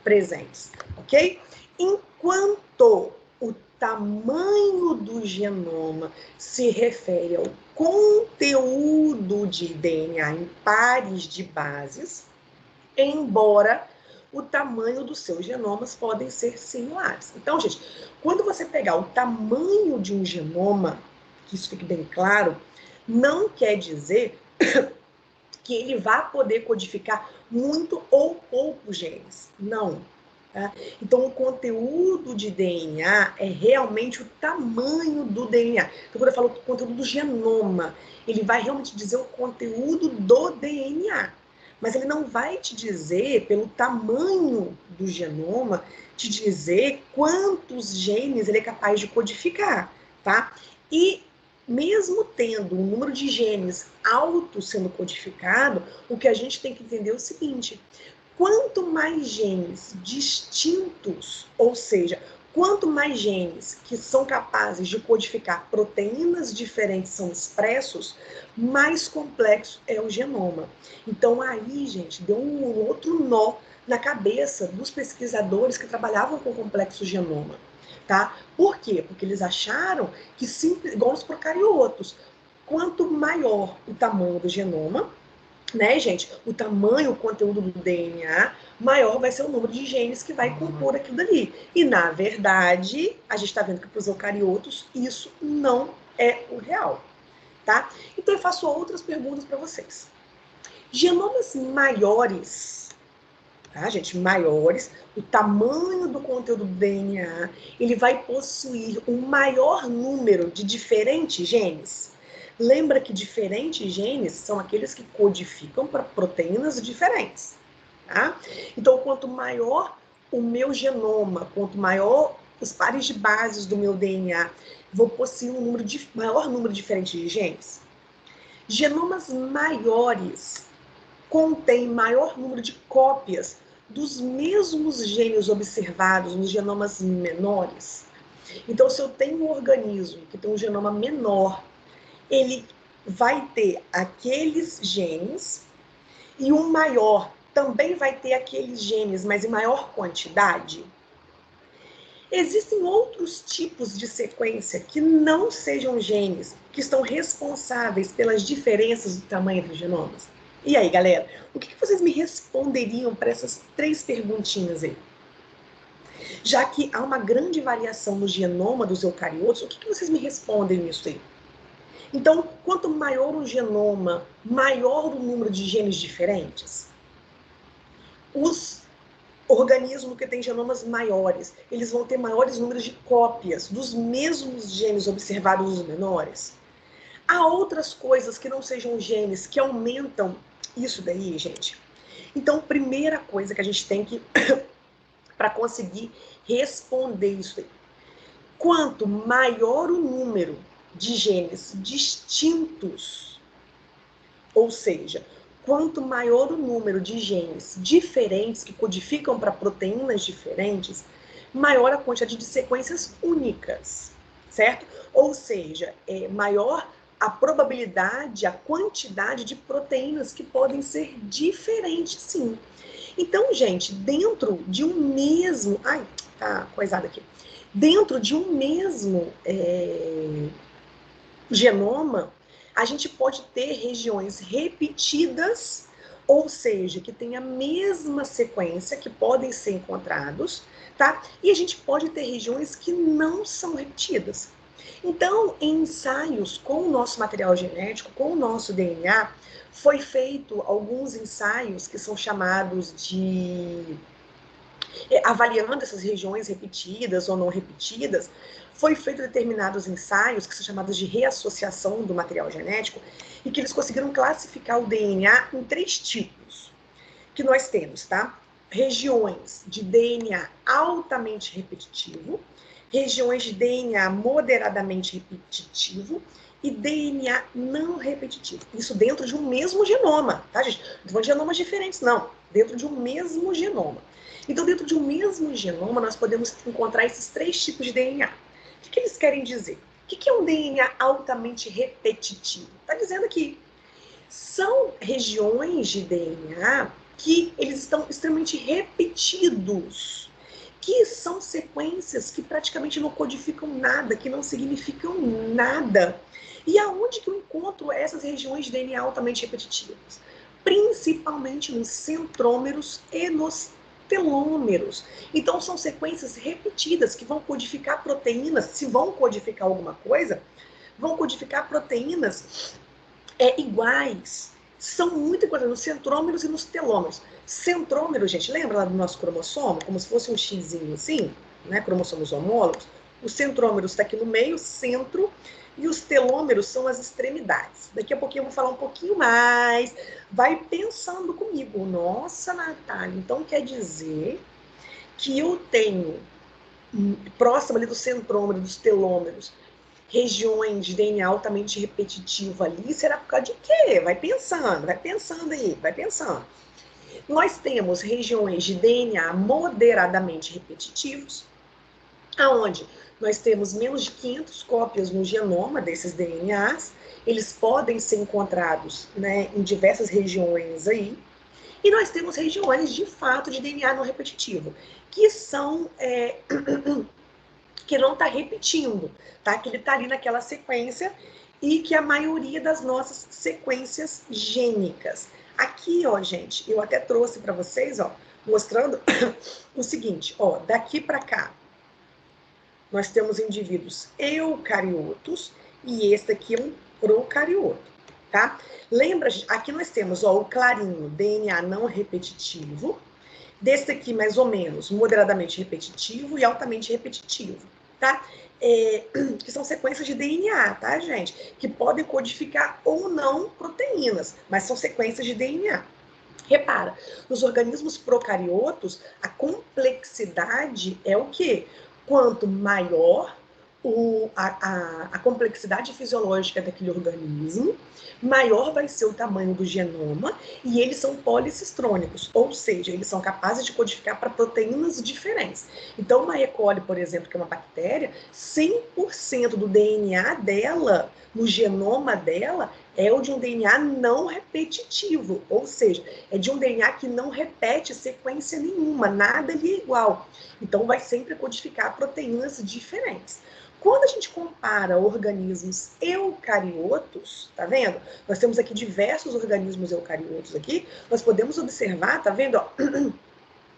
presentes, ok? Enquanto o tamanho do genoma se refere ao conteúdo de DNA em pares de bases, embora o tamanho dos seus genomas podem ser similares. Então, gente, quando você pegar o tamanho de um genoma, que isso fique bem claro, não quer dizer que ele vá poder codificar muito ou poucos genes. Não. Tá? Então, o conteúdo de DNA é realmente o tamanho do DNA. Então, quando eu falo conteúdo do genoma, ele vai realmente dizer o conteúdo do DNA. Mas ele não vai te dizer, pelo tamanho do genoma, te dizer quantos genes ele é capaz de codificar, tá? E mesmo tendo um número de genes alto sendo codificado, o que a gente tem que entender é o seguinte: quanto mais genes distintos, ou seja, Quanto mais genes que são capazes de codificar proteínas diferentes são expressos, mais complexo é o genoma. Então aí, gente, deu um outro nó na cabeça dos pesquisadores que trabalhavam com o complexo genoma. Tá? Por quê? Porque eles acharam que, igual os procariotos, quanto maior o tamanho do genoma, né, gente, o tamanho, o conteúdo do DNA, maior vai ser o número de genes que vai compor aquilo dali. E, na verdade, a gente está vendo que para os eucariotos isso não é o real, tá? Então, eu faço outras perguntas para vocês. Genomas maiores, tá, gente? Maiores, o tamanho do conteúdo do DNA, ele vai possuir um maior número de diferentes genes. Lembra que diferentes genes são aqueles que codificam para proteínas diferentes, tá? Então, quanto maior o meu genoma, quanto maior os pares de bases do meu DNA, vou possuir maior número diferente de genes. Genomas maiores contêm maior número de cópias dos mesmos genes observados nos genomas menores. Então, se eu tenho um organismo que tem um genoma menor, ele vai ter aqueles genes e um maior também vai ter aqueles genes, mas em maior quantidade. Existem outros tipos de sequência que não sejam genes, que estão responsáveis pelas diferenças do tamanho dos genomas. E aí, galera, o que vocês me responderiam para essas 3 perguntinhas aí? Já que há uma grande variação no genoma dos eucariotos, o que vocês me respondem nisso aí? Então, quanto maior o genoma, maior o número de genes diferentes. Os organismos que têm genomas maiores, eles vão ter maiores números de cópias dos mesmos genes observados nos menores. Há outras coisas que não sejam genes que aumentam isso daí, gente. Então, primeira coisa que a gente tem que, para conseguir responder isso aí, quanto maior o número de genes distintos, ou seja, quanto maior o número de genes diferentes que codificam para proteínas diferentes, maior a quantidade de sequências únicas, certo? Ou seja, maior a probabilidade, a quantidade de proteínas que podem ser diferentes, sim. Então, gente, dentro de um mesmo... Ai, tá coisado aqui. Dentro de um mesmo genoma, a gente pode ter regiões repetidas, ou seja, que tem a mesma sequência, que podem ser encontrados, tá? E a gente pode ter regiões que não são repetidas. Então, em ensaios com o nosso material genético, com o nosso DNA, foi feito alguns ensaios que são chamados de... avaliando essas regiões repetidas ou não repetidas, foi feito determinados ensaios, que são chamados de reassociação do material genético, e que eles conseguiram classificar o DNA em 3 tipos, que nós temos, tá? Regiões de DNA altamente repetitivo, regiões de DNA moderadamente repetitivo e DNA não repetitivo. Isso dentro de um mesmo genoma, tá, gente? Não estou falando de genomas diferentes, não. Dentro de um mesmo genoma. Então, dentro de um mesmo genoma, nós podemos encontrar esses 3 tipos de DNA. O que eles querem dizer? O que é um DNA altamente repetitivo? Está dizendo aqui. São regiões de DNA que eles estão extremamente repetidos, que são sequências que praticamente não codificam nada, que não significam nada. E aonde que eu encontro essas regiões de DNA altamente repetitivas? Principalmente nos centrômeros e nos telômeros. Então, são sequências repetidas que vão codificar proteínas, se vão codificar alguma coisa, vão codificar proteínas iguais. São muito importantes nos centrômeros e nos telômeros. Centrômero, gente, lembra lá do nosso cromossomo? Como se fosse um xizinho assim, né? Cromossomos homólogos. O centrômero está aqui no meio, centro, e os telômeros são as extremidades. Daqui a pouquinho eu vou falar um pouquinho mais. Vai pensando comigo. Nossa, Natália, então quer dizer que eu tenho, próximo ali do centrômero, dos telômeros, regiões de DNA altamente repetitivo ali, será por causa de quê? Vai pensando aí, vai pensando. Nós temos regiões de DNA moderadamente repetitivos, aonde nós temos menos de 500 cópias no genoma desses DNAs, eles podem ser encontrados, né, em diversas regiões aí, e nós temos regiões, de fato, de DNA não repetitivo, que são, que não está repetindo, tá? Que ele está ali naquela sequência e que a maioria das nossas sequências gênicas. Aqui, ó, gente, eu até trouxe para vocês, ó, mostrando o seguinte, ó, daqui para cá, nós temos indivíduos eucariotos e esse aqui é um procarioto, tá? Lembra, aqui nós temos, ó, o clarinho, DNA não repetitivo, desse aqui, mais ou menos, moderadamente repetitivo e altamente repetitivo, tá? Que são sequências de DNA, tá, gente? Que podem codificar ou não proteínas, mas são sequências de DNA. Repara, nos organismos procariotos, a complexidade é o quê? Quanto maior a complexidade fisiológica daquele organismo, maior vai ser o tamanho do genoma, e eles são policistrônicos, ou seja, eles são capazes de codificar para proteínas diferentes. Então, uma E. coli, por exemplo, que é uma bactéria, 100% do DNA dela, no genoma dela, é o de um DNA não repetitivo, ou seja, é de um DNA que não repete sequência nenhuma, nada ali é igual. Então, vai sempre codificar proteínas diferentes. Quando a gente compara organismos eucariotos, tá vendo? Nós temos aqui diversos organismos eucariotos aqui, nós podemos observar, tá vendo, ó,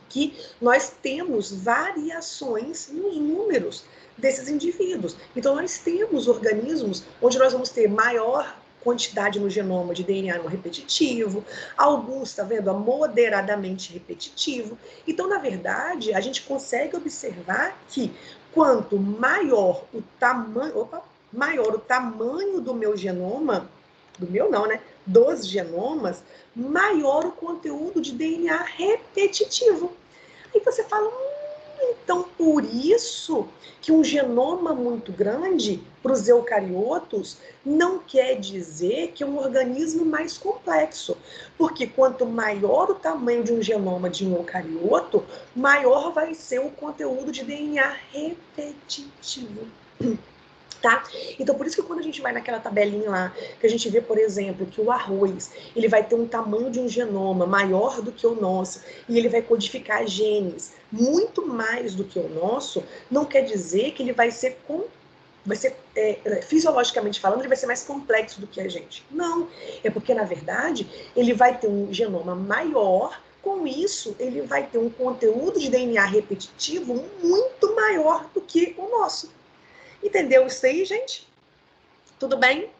que nós temos variações nos números desses indivíduos. Então, nós temos organismos onde nós vamos ter maior quantidade no genoma de DNA não repetitivo, alguns, tá vendo, moderadamente repetitivo. Então, na verdade, a gente consegue observar que quanto maior o tamanho, maior o tamanho do meu genoma, do meu não, né, dos genomas, maior o conteúdo de DNA repetitivo. Aí você fala, então por isso que um genoma muito grande para os eucariotos não quer dizer que é um organismo mais complexo, porque quanto maior o tamanho de um genoma de um eucarioto, maior vai ser o conteúdo de DNA repetitivo. Tá? Então, por isso que quando a gente vai naquela tabelinha lá, que a gente vê, por exemplo, que o arroz, ele vai ter um tamanho de um genoma maior do que o nosso, e ele vai codificar genes muito mais do que o nosso, não quer dizer que ele vai ser fisiologicamente falando, ele vai ser mais complexo do que a gente. Não, é porque, na verdade, ele vai ter um genoma maior, com isso, ele vai ter um conteúdo de DNA repetitivo muito maior do que o nosso. Entendeu isso aí, gente? Tudo bem?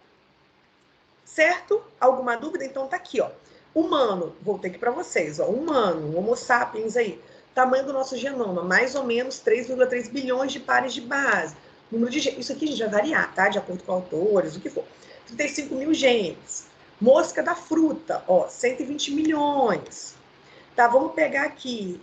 Certo? Alguma dúvida? Então tá aqui, ó. Humano, voltei aqui para vocês, ó. Humano, Homo sapiens aí. Tamanho do nosso genoma, mais ou menos 3,3 bilhões de pares de base. Número de genes, isso aqui a gente vai variar, tá? De acordo com autores, o que for. 35 mil genes. Mosca da fruta, ó, 120 milhões. Tá, vamos pegar aqui,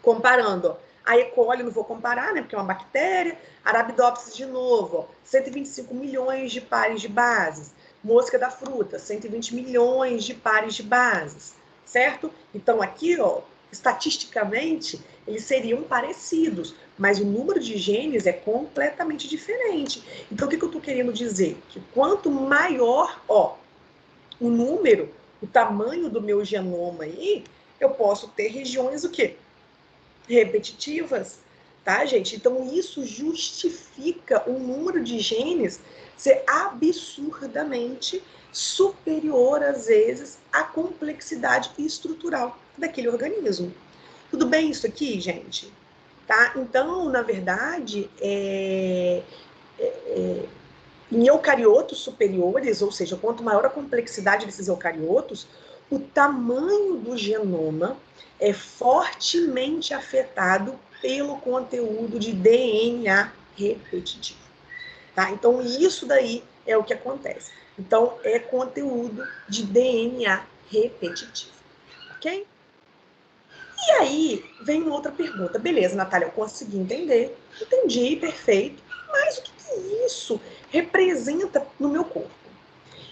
comparando, ó. A E. coli, não vou comparar, né, porque é uma bactéria. Arabidopsis, de novo, ó, 125 milhões de pares de bases. Mosca da fruta, 120 milhões de pares de bases, certo? Então, aqui, ó, estatisticamente, eles seriam parecidos, mas o número de genes é completamente diferente. Então, o que eu estou querendo dizer? Que quanto maior, ó, o número, o tamanho do meu genoma aí, eu posso ter regiões o quê? Repetitivas, tá, gente? Então, isso justifica o número de genes ser absurdamente superior, às vezes, à complexidade estrutural daquele organismo. Tudo bem isso aqui, gente? Tá? Então, na verdade, em eucariotos superiores, ou seja, quanto maior a complexidade desses eucariotos, o tamanho do genoma é fortemente afetado pelo conteúdo de DNA repetitivo. Tá? Então, isso daí é o que acontece. Então, é conteúdo de DNA repetitivo. Ok? E aí, vem outra pergunta. Beleza, Natália, eu consegui entender. Entendi, perfeito. Mas o que isso representa no meu corpo?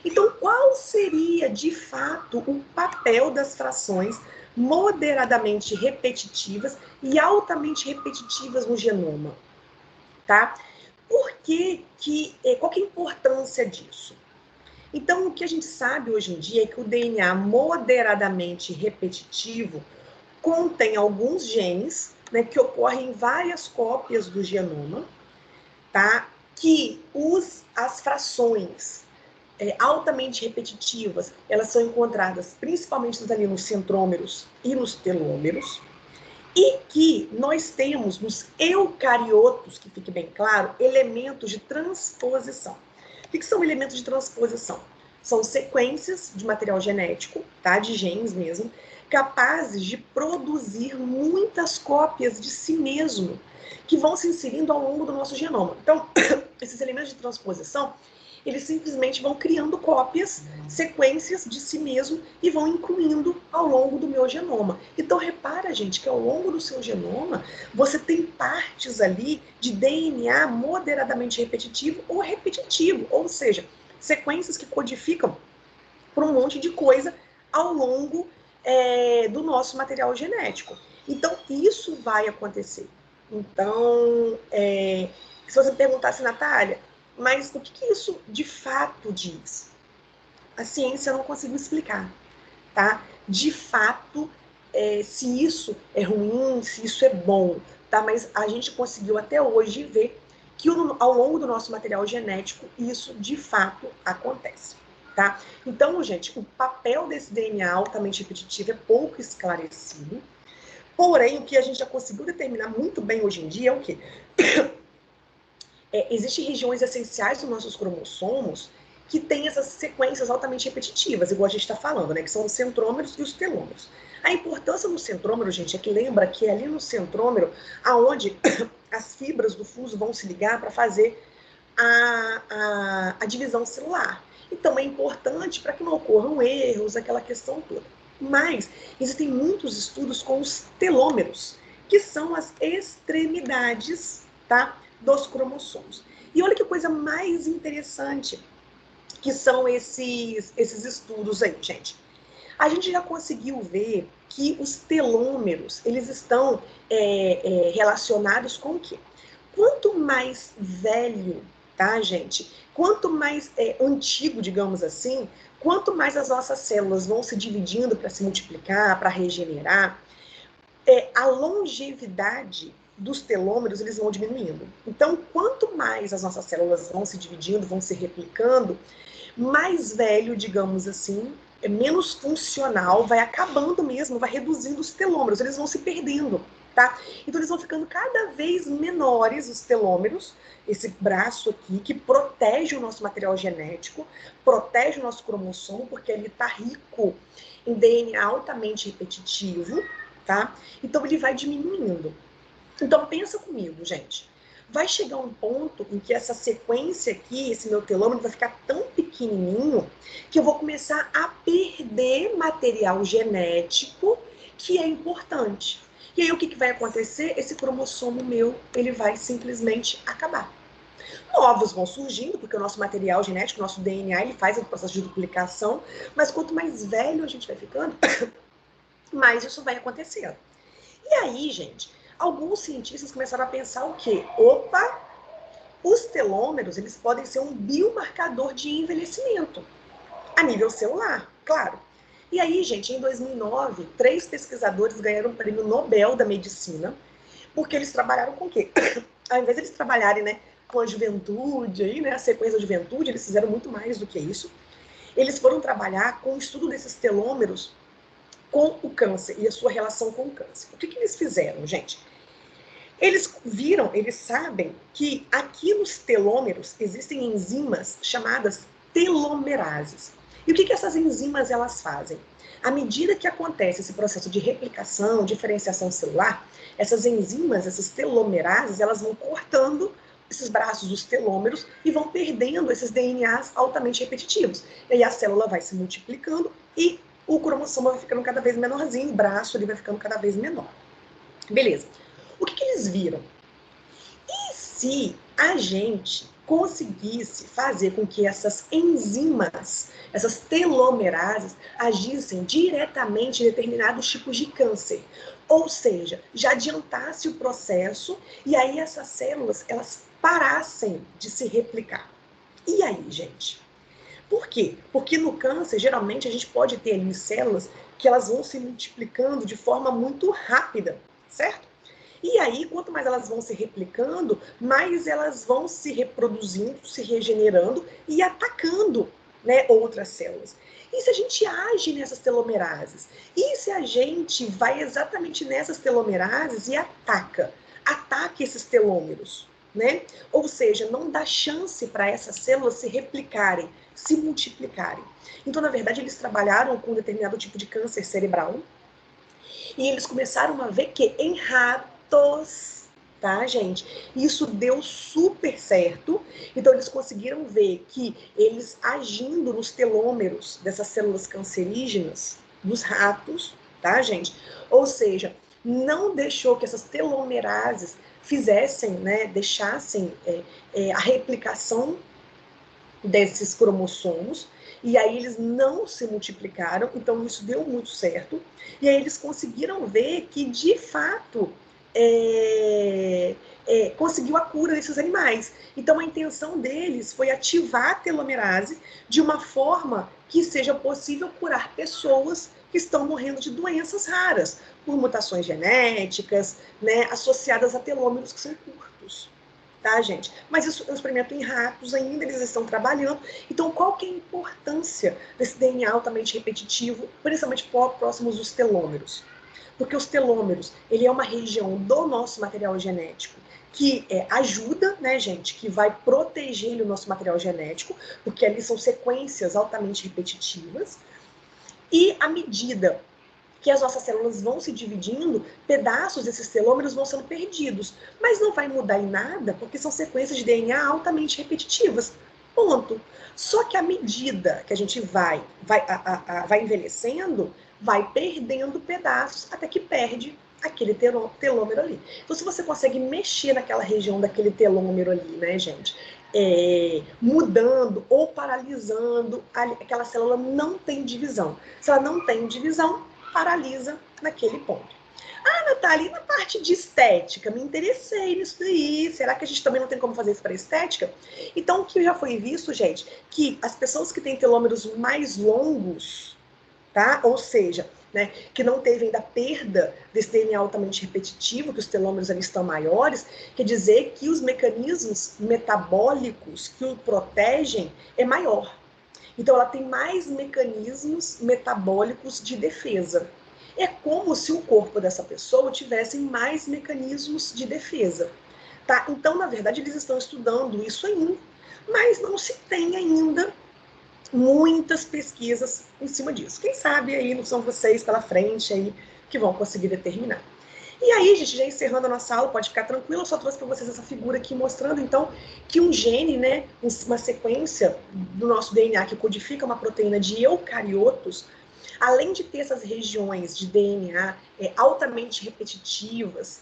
Então, qual seria, de fato, o papel das frações moderadamente repetitivas e altamente repetitivas no genoma, tá? Qual que é a importância disso? Então, o que a gente sabe hoje em dia é que o DNA moderadamente repetitivo contém alguns genes, né, que ocorrem em várias cópias do genoma, tá? Que as frações altamente repetitivas, elas são encontradas principalmente ali nos centrômeros e nos telômeros, e que nós temos nos eucariotos, que fique bem claro, elementos de transposição. O que são elementos de transposição? São sequências de material genético, tá? De genes mesmo, capazes de produzir muitas cópias de si mesmo, que vão se inserindo ao longo do nosso genoma. Então, esses elementos de transposição, eles simplesmente vão criando cópias, sequências de si mesmo e vão incluindo ao longo do meu genoma. Então, repara, gente, que ao longo do seu genoma, você tem partes ali de DNA moderadamente repetitivo, ou seja, sequências que codificam para um monte de coisa ao longo do nosso material genético. Então, isso vai acontecer. Então, se você me perguntasse, Natália, mas o que isso de fato diz? A ciência não conseguiu explicar, tá? De fato, se isso é ruim, se isso é bom, tá? Mas a gente conseguiu até hoje ver que ao longo do nosso material genético isso de fato acontece, tá? Então, gente, o papel desse DNA altamente repetitivo é pouco esclarecido. Porém, o que a gente já conseguiu determinar muito bem hoje em dia é o quê? Existem regiões essenciais dos nossos cromossomos que têm essas sequências altamente repetitivas, igual a gente está falando, né? Que são os centrômeros e os telômeros. A importância do centrômero, gente, é que lembra que é ali no centrômero aonde as fibras do fuso vão se ligar para fazer a divisão celular. Então, é importante para que não ocorram erros, aquela questão toda. Mas existem muitos estudos com os telômeros, que são as extremidades, tá, dos cromossomos. E olha que coisa mais interessante que são esses estudos aí, gente. A gente já conseguiu ver que os telômeros, eles estão relacionados com o quê? Quanto mais velho, tá, gente? Quanto mais antigo, digamos assim, quanto mais as nossas células vão se dividindo para se multiplicar, para regenerar, a longevidade dos telômeros, eles vão diminuindo. Então, quanto mais as nossas células vão se dividindo, vão se replicando, mais velho, digamos assim, menos funcional, vai acabando mesmo, vai reduzindo os telômeros, eles vão se perdendo, tá? Então, eles vão ficando cada vez menores, os telômeros, esse braço aqui, que protege o nosso material genético, protege o nosso cromossomo, porque ele está rico em DNA altamente repetitivo, tá? Então, ele vai diminuindo. Então, pensa comigo, gente. Vai chegar um ponto em que essa sequência aqui, esse meu telômero, vai ficar tão pequenininho que eu vou começar a perder material genético que é importante. E aí, o que vai acontecer? Esse cromossomo meu, ele vai simplesmente acabar. Novos vão surgindo, porque o nosso material genético, o nosso DNA, ele faz o processo de duplicação, mas quanto mais velho a gente vai ficando, mais isso vai acontecendo. E aí, gente, alguns cientistas começaram a pensar o quê? Opa, os telômeros, eles podem ser um biomarcador de envelhecimento, a nível celular, claro. E aí, gente, em 2009, 3 pesquisadores ganharam o prêmio Nobel da Medicina, porque eles trabalharam com o quê? Ao invés de eles trabalharem, né, com a juventude, aí, né, a sequência da juventude, eles fizeram muito mais do que isso. Eles foram trabalhar com o estudo desses telômeros com o câncer e a sua relação com o câncer. O que eles fizeram, gente? Eles viram, eles sabem que aqui nos telômeros existem enzimas chamadas telomerases. E o que essas enzimas elas fazem? À medida que acontece esse processo de replicação, diferenciação celular, essas enzimas, essas telomerases, elas vão cortando esses braços dos telômeros e vão perdendo esses DNAs altamente repetitivos. E aí a célula vai se multiplicando e o cromossomo vai ficando cada vez menorzinho, o braço ele vai ficando cada vez menor. Beleza. O que eles viram? E se a gente conseguisse fazer com que essas enzimas, essas telomerases, agissem diretamente em determinados tipos de câncer. Ou seja, já adiantasse o processo e aí essas células, elas parassem de se replicar. E aí, gente? Por quê? Porque no câncer, geralmente, a gente pode ter ali células que elas vão se multiplicando de forma muito rápida, certo? E aí, quanto mais elas vão se replicando, mais elas vão se reproduzindo, se regenerando e atacando, né, outras células. E se a gente age nessas telomerases? E se a gente vai exatamente nessas telomerases e ataca esses telômeros, né? Ou seja, não dá chance para essas células se replicarem, se multiplicarem. Então, na verdade, eles trabalharam com um determinado tipo de câncer cerebral e eles começaram a ver que em ratos, tá, gente? Isso deu super certo. Então, eles conseguiram ver que eles agindo nos telômeros dessas células cancerígenas, dos ratos, tá, gente? Ou seja, não deixou que essas telomerases fizessem, né, deixassem a replicação desses cromossomos, e aí eles não se multiplicaram, então isso deu muito certo, e aí eles conseguiram ver que, de fato, conseguiu a cura desses animais. Então a intenção deles foi ativar a telomerase de uma forma que seja possível curar pessoas que estão morrendo de doenças raras, por mutações genéticas, né, associadas a telômeros que são curtos. Tá, gente? Mas isso é um experimento em ratos ainda, eles estão trabalhando. Então, qual que é a importância desse DNA altamente repetitivo, principalmente próximos dos telômeros? Porque os telômeros, ele é uma região do nosso material genético que ajuda, né, gente, que vai proteger o nosso material genético, porque ali são sequências altamente repetitivas. E à medida que as nossas células vão se dividindo, pedaços desses telômeros vão sendo perdidos. Mas não vai mudar em nada, porque são sequências de DNA altamente repetitivas. Ponto. Só que à medida que a gente vai envelhecendo, vai perdendo pedaços até que perde aquele telômero ali. Então, se você consegue mexer naquela região daquele telômero ali, né, gente, mudando ou paralisando, aquela célula não tem divisão. Se ela não tem divisão, paralisa naquele ponto. Ah, Natália, na parte de estética, me interessei nisso daí. Será que a gente também não tem como fazer isso para estética? Então, o que já foi visto, gente, que as pessoas que têm telômeros mais longos, tá? Ou seja, né, que não teve ainda perda desse DNA altamente repetitivo, que os telômeros ali estão maiores, quer dizer que os mecanismos metabólicos que o protegem é maior. Então, ela tem mais mecanismos metabólicos de defesa. É como se o corpo dessa pessoa tivesse mais mecanismos de defesa. Tá? Então, na verdade, eles estão estudando isso ainda, mas não se tem ainda muitas pesquisas em cima disso. Quem sabe aí não são vocês pela frente aí que vão conseguir determinar. E aí, gente, já encerrando a nossa aula, pode ficar tranquilo, eu só trouxe para vocês essa figura aqui mostrando, então, que um gene, né, uma sequência do nosso DNA que codifica uma proteína de eucariotos, além de ter essas regiões de DNA altamente repetitivas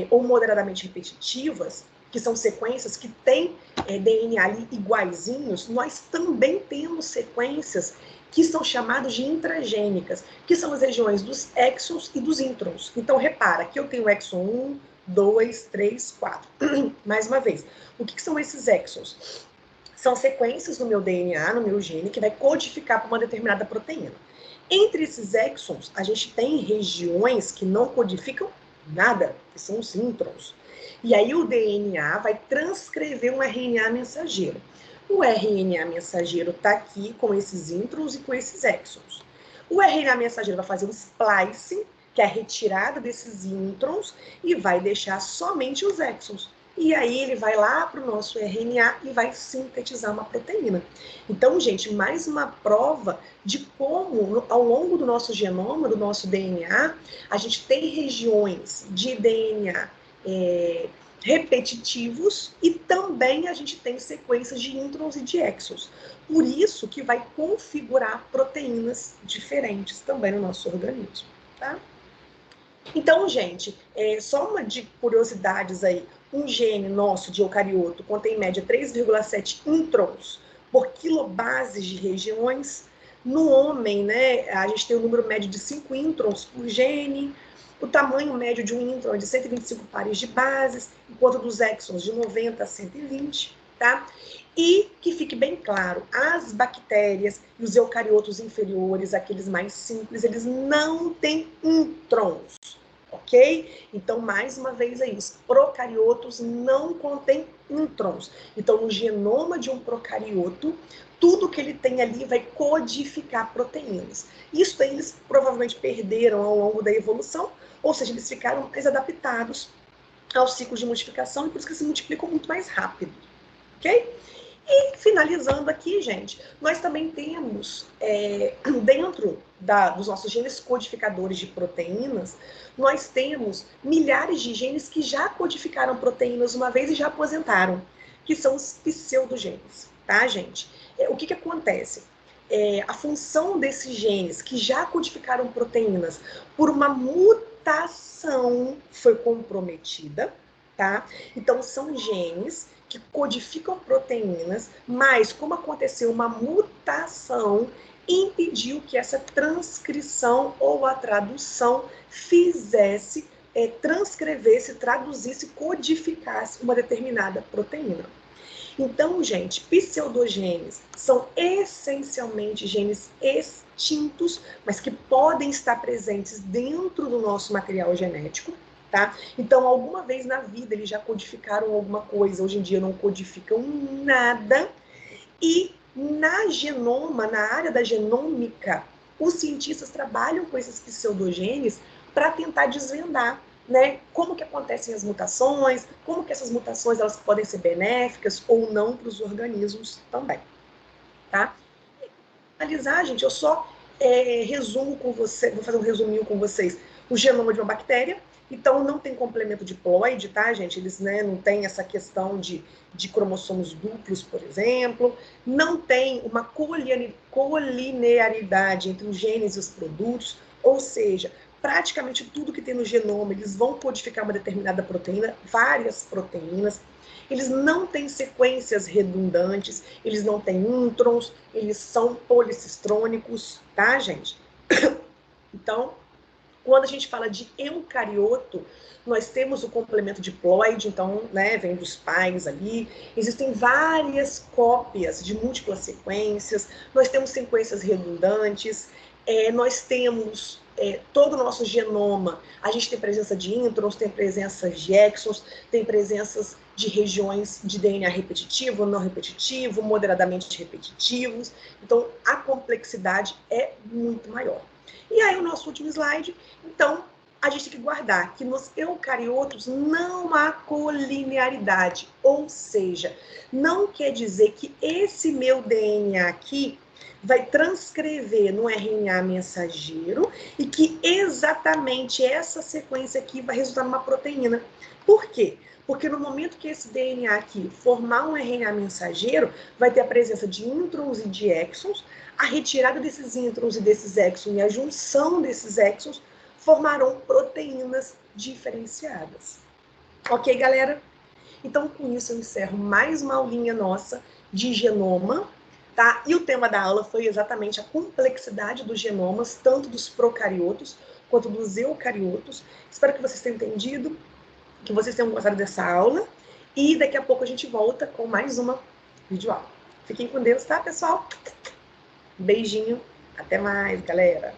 ou moderadamente repetitivas, que são sequências que têm DNA ali iguaizinhos, nós também temos sequências que são chamadas de intragênicas, que são as regiões dos exons e dos introns. Então, repara, aqui eu tenho exon 1, 2, 3, 4. Mais uma vez, o que são esses exons? São sequências no meu DNA, no meu gene, que vai codificar para uma determinada proteína. Entre esses exons, a gente tem regiões que não codificam nada, que são os introns. E aí o DNA vai transcrever um RNA mensageiro. O RNA mensageiro está aqui com esses introns e com esses exons. O RNA mensageiro vai fazer um splicing, que é a retirada desses introns, e vai deixar somente os exons. E aí ele vai lá para o nosso RNA e vai sintetizar uma proteína. Então, gente, mais uma prova de como, ao longo do nosso genoma, do nosso DNA, a gente tem regiões de DNA repetitivos e também a gente tem sequências de introns e de exons. Por isso que vai configurar proteínas diferentes também no nosso organismo, tá? Então, gente, só uma de curiosidades aí. um gene nosso de eucarioto contém em média 3,7 introns por quilobases de regiões. No homem, né, a gente tem o número médio de 5 introns por gene, o tamanho médio de um intron é de 125 pares de bases, enquanto dos exons de 90 a 120, tá? E que fique bem claro, as bactérias e os eucariotos inferiores, aqueles mais simples, eles não têm introns, ok? Então, mais uma vez aí, os procariotos não contêm introns. Então, no genoma de um procarioto, tudo que ele tem ali vai codificar proteínas. Isso daí eles provavelmente perderam ao longo da evolução, ou seja, eles ficaram mais adaptados aos ciclos de multiplicação e por isso que se multiplicam muito mais rápido, ok? E finalizando aqui, gente, nós também temos, dentro dos nossos genes codificadores de proteínas, nós temos milhares de genes que já codificaram proteínas uma vez e já aposentaram, que são os pseudogenes, tá, gente? O que acontece? A função desses genes que já codificaram proteínas por uma mutação foi comprometida, tá? Então, são genes que codificam proteínas, mas como aconteceu uma mutação, impediu que essa transcrição ou a tradução fizesse, transcrevesse, traduzisse, codificasse uma determinada proteína. Então, gente, pseudogenes são essencialmente genes extintos, mas que podem estar presentes dentro do nosso material genético, tá? Então, alguma vez na vida eles já codificaram alguma coisa, hoje em dia não codificam nada. E na genoma, na área da genômica, os cientistas trabalham com esses pseudogenes para tentar desvendar, né, como que acontecem as mutações, como que essas mutações elas podem ser benéficas ou não para os organismos também, tá? Para finalizar, gente, eu só resumo com você, vou fazer um resuminho com vocês, o genoma de uma bactéria. Então, não tem complemento diploide, tá, gente? Eles, né, não tem essa questão de cromossomos duplos, por exemplo. Não tem uma colinearidade entre os genes e os produtos. Ou seja, praticamente tudo que tem no genoma, eles vão codificar uma determinada proteína, várias proteínas. Eles não têm sequências redundantes, eles não têm introns, eles são policistrônicos, tá, gente? Então, quando a gente fala de eucarioto, nós temos o complemento diploide, então, né, vem dos pais ali. Existem várias cópias de múltiplas sequências, nós temos sequências redundantes, nós temos todo o nosso genoma, a gente tem presença de introns, tem presença de exons, tem presenças de regiões de DNA repetitivo, não repetitivo, moderadamente repetitivos. Então, a complexidade é muito maior. E aí, o nosso último slide, então, a gente tem que guardar que nos eucariotos não há colinearidade, ou seja, não quer dizer que esse meu DNA aqui vai transcrever no RNA mensageiro e que exatamente essa sequência aqui vai resultar numa proteína. Por quê? Porque no momento que esse DNA aqui formar um RNA mensageiro, vai ter a presença de introns e de exons, a retirada desses introns e desses exons e a junção desses exons formarão proteínas diferenciadas. Ok, galera? Então, com isso, eu encerro mais uma aulinha nossa de genoma, tá? E o tema da aula foi exatamente a complexidade dos genomas, tanto dos procariotos quanto dos eucariotos. Espero que vocês tenham entendido, que vocês tenham gostado dessa aula. E daqui a pouco a gente volta com mais uma videoaula. Fiquem com Deus, tá, pessoal? Beijinho. Até mais, galera.